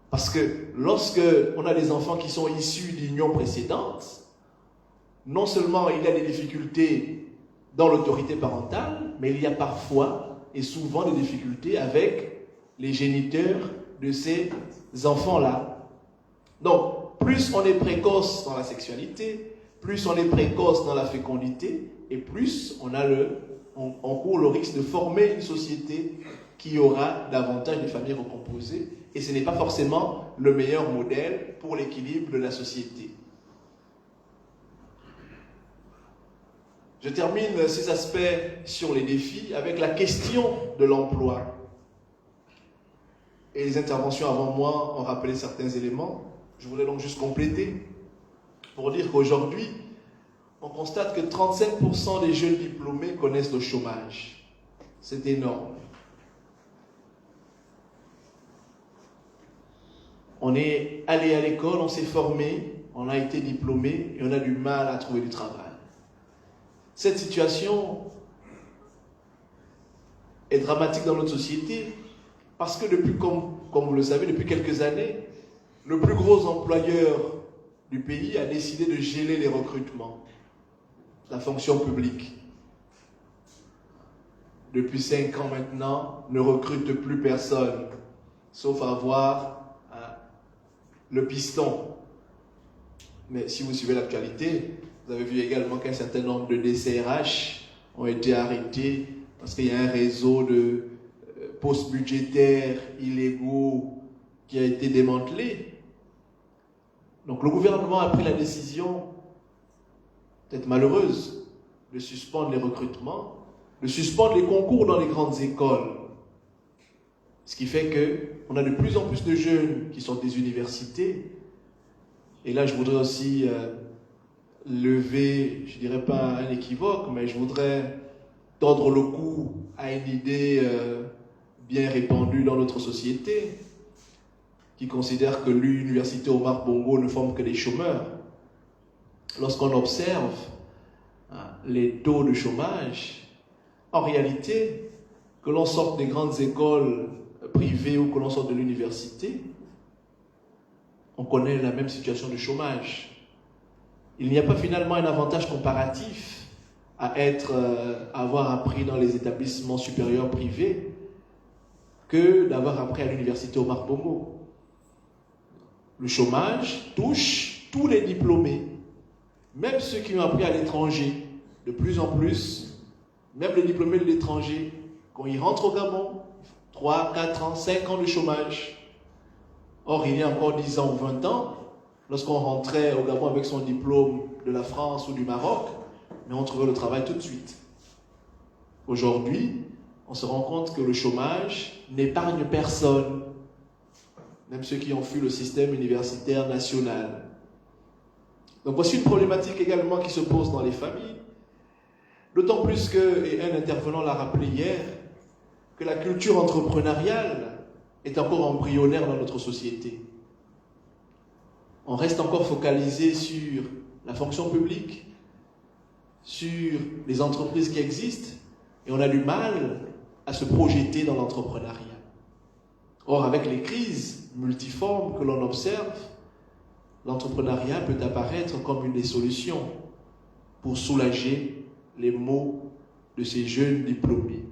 Parce que lorsque on a des enfants qui sont issus d'unions précédentes, non seulement il y a des difficultés dans l'autorité parentale, mais il y a parfois et souvent des difficultés avec les géniteurs de ces enfants-là. Donc, plus on est précoce dans la sexualité, plus on est précoce dans la fécondité, et plus on court le risque de former une société qui aura davantage de familles recomposées, et ce n'est pas forcément le meilleur modèle pour l'équilibre de la société. Je termine ces aspects sur les défis avec la question de l'emploi. Et les interventions avant moi ont rappelé certains éléments. Je voudrais donc juste compléter pour dire qu'aujourd'hui, on constate que 35% des jeunes diplômés connaissent le chômage. C'est énorme. On est allé à l'école, on s'est formé, on a été diplômé et on a du mal à trouver du travail. Cette situation est dramatique dans notre société parce que depuis, comme vous le savez, depuis quelques années, le plus gros employeur du pays a décidé de geler les recrutements, la fonction publique. Depuis 5 ans maintenant, ne recrute plus personne, sauf avoir le piston. Mais si vous suivez l'actualité, vous avez vu également qu'un certain nombre de DCRH ont été arrêtés parce qu'il y a un réseau de postes budgétaires illégaux qui a été démantelé. Donc le gouvernement a pris la décision, peut-être malheureuse, de suspendre les recrutements, de suspendre les concours dans les grandes écoles. Ce qui fait qu'on a de plus en plus de jeunes qui sortent des universités. Et là, je voudrais aussi lever, je ne dirais pas un équivoque, mais je voudrais tordre le cou à une idée bien répandue dans notre société, qui considère que l'université Omar Bongo ne forme que des chômeurs. Lorsqu'on observe les taux de chômage, en réalité, que l'on sorte des grandes écoles privées ou que l'on sorte de l'université, on connaît la même situation de chômage. Il n'y a pas finalement un avantage comparatif à avoir appris dans les établissements supérieurs privés que d'avoir appris à l'université Omar Bongo. Le chômage touche tous les diplômés, même ceux qui ont appris à l'étranger. De plus en plus, même les diplômés de l'étranger, quand ils rentrent au Gabon, 3, 4 ans, 5 ans de chômage. Or, il y a encore 10 ans ou 20 ans, lorsqu'on rentrait au Gabon avec son diplôme de la France ou du Maroc, mais on trouvait le travail tout de suite. Aujourd'hui, on se rend compte que le chômage n'épargne personne, même ceux qui ont fui le système universitaire national. Donc voici une problématique également qui se pose dans les familles, d'autant plus que, et un intervenant l'a rappelé hier, que la culture entrepreneuriale est encore embryonnaire dans notre société. On reste encore focalisé sur la fonction publique, sur les entreprises qui existent, et on a du mal à se projeter dans l'entrepreneuriat. Or, avec les crises multiformes que l'on observe, l'entrepreneuriat peut apparaître comme une des solutions pour soulager les maux de ces jeunes diplômés.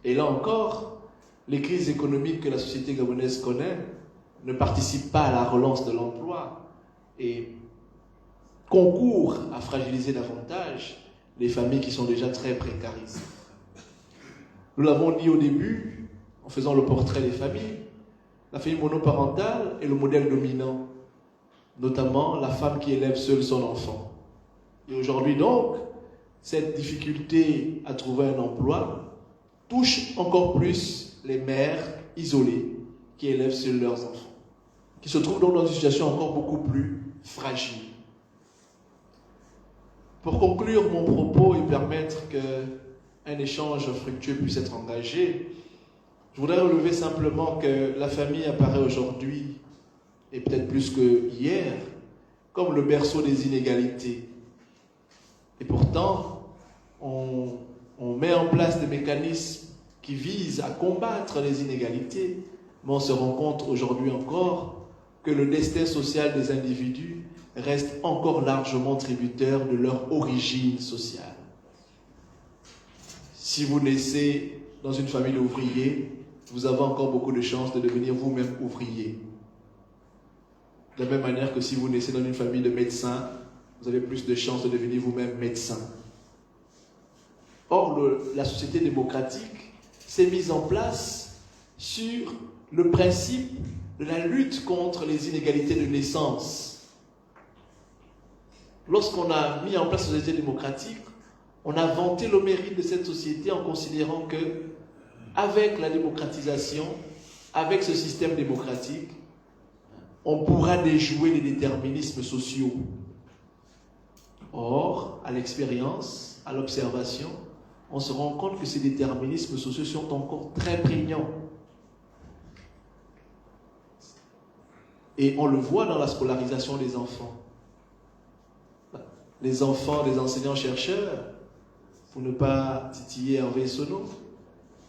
Et là encore, les crises économiques que la société gabonaise connaît ne participent pas à la relance de l'emploi et concourent à fragiliser davantage les familles qui sont déjà très précarisées. Nous l'avons dit au début, en faisant le portrait des familles, la famille monoparentale est le modèle dominant, notamment la femme qui élève seule son enfant. Et aujourd'hui donc, cette difficulté à trouver un emploi touche encore plus les mères isolées qui élèvent seules leurs enfants, qui se trouvent donc dans une situation encore beaucoup plus fragile. Pour conclure mon propos et permettre qu'un échange fructueux puisse être engagé, je voudrais relever simplement que la famille apparaît aujourd'hui, et peut-être plus que hier, comme le berceau des inégalités. Et pourtant, on met en place des mécanismes qui visent à combattre les inégalités, mais on se rend compte aujourd'hui encore que le destin social des individus reste encore largement tributaire de leur origine sociale. Si vous naissez dans une famille d'ouvriers, vous avez encore beaucoup de chances de devenir vous-même ouvrier. De la même manière que si vous naissez dans une famille de médecins, vous avez plus de chances de devenir vous-même médecin. Or, la société démocratique s'est mise en place sur le principe de la lutte contre les inégalités de naissance. Lorsqu'on a mis en place la société démocratique, on a vanté le mérite de cette société en considérant que, avec la démocratisation, avec ce système démocratique, on pourra déjouer les déterminismes sociaux. Or, à l'expérience, à l'observation, on se rend compte que ces déterminismes sociaux sont encore très prégnants. Et on le voit dans la scolarisation des enfants. Les enfants des enseignants-chercheurs, pour ne pas titiller Hervé Sono,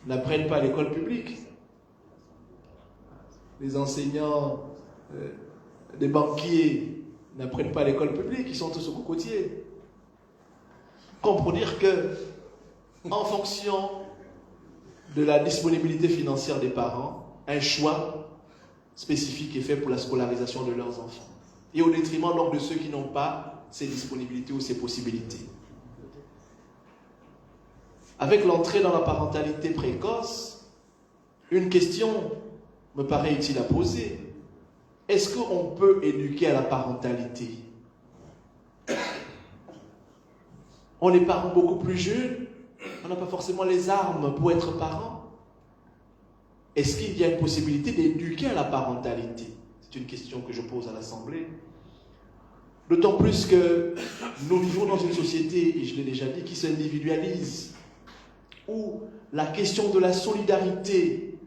n'apprennent pas à l'école publique. Les enseignants des banquiers n'apprennent pas à l'école publique, ils sont tous au cocotier. Comme pour dire que, en fonction de la disponibilité financière des parents, un choix spécifique est fait pour la scolarisation de leurs enfants. et au détriment donc de ceux qui n'ont pas ces disponibilités ou ces possibilités. Avec l'entrée dans la parentalité précoce, une question me paraît utile à poser. Est-ce qu'on peut éduquer à la parentalité? On est parents beaucoup plus jeunes, on n'a pas forcément les armes pour être parents. Est-ce qu'il y a une possibilité d'éduquer à la parentalité? C'est une question que je pose à l'Assemblée. D'autant plus que nous vivons dans une société, et je l'ai déjà dit, qui s'individualise, où la question de la solidarité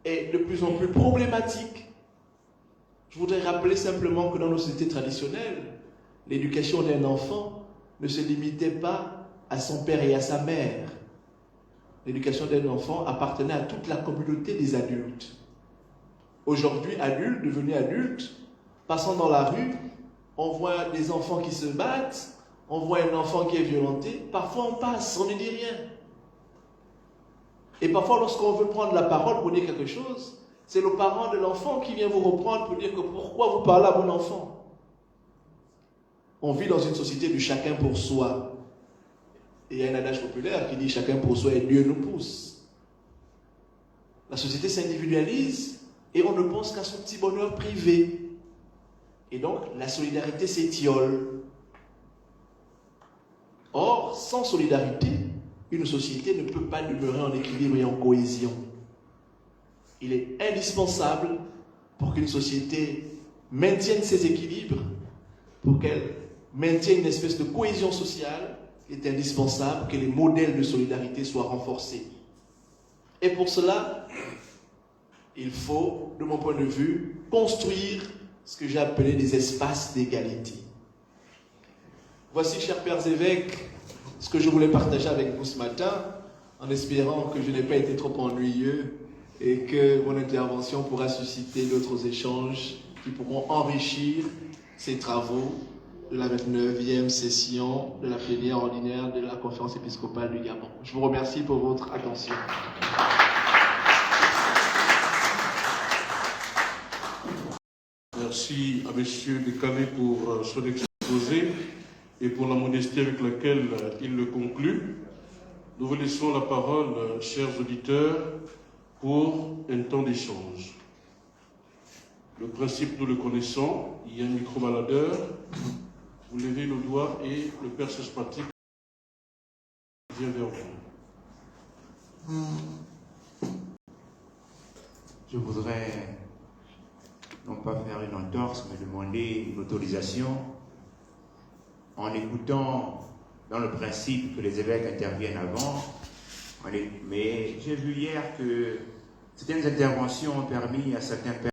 est de plus en plus problématique. Je voudrais rappeler simplement que dans nos sociétés traditionnelles, l'éducation d'un enfant ne se limitait pas à son père et à sa mère. L'éducation d'un enfant appartenait à toute la communauté des adultes. Aujourd'hui, adultes, devenus adultes, passant dans la rue, on voit des enfants qui se battent, on voit un enfant qui est violenté, parfois on passe, on ne dit rien. Et parfois, lorsqu'on veut prendre la parole pour dire quelque chose, c'est le parent de l'enfant qui vient vous reprendre pour dire que pourquoi vous parlez à mon enfant. On vit dans une société du chacun pour soi. Et il y a un adage populaire qui dit chacun pour soi et Dieu nous pousse. La société s'individualise et on ne pense qu'à son petit bonheur privé. Et donc, la solidarité s'étiole. Or, sans solidarité, une société ne peut pas demeurer en équilibre et en cohésion. Il est indispensable pour qu'une société maintienne ses équilibres, pour qu'elle maintienne une espèce de cohésion sociale, il est indispensable que les modèles de solidarité soient renforcés. Et pour cela, il faut, de mon point de vue, construire ce que j'ai appelé des espaces d'égalité. Voici, chers pères évêques, ce que je voulais partager avec vous ce matin, en espérant que je n'ai pas été trop ennuyeux et que mon intervention pourra susciter d'autres échanges qui pourront enrichir ces travaux de la 29e session de la plénière ordinaire de la Conférence épiscopale du Gabon. Je vous remercie pour votre attention. Merci à M. Décalé pour son exposé et pour la modestie avec laquelle il le conclut. Nous vous laissons la parole, chers auditeurs, pour un temps d'échange. Le principe, nous le connaissons. Il y a un micro-baladeur. Vous levez le doigt et le père charismatique vient vers vous. Je voudrais non pas faire une entorse, mais demander une autorisation en écoutant dans le principe que les évêques interviennent avant. Mais j'ai vu hier que certaines interventions ont permis à certains pères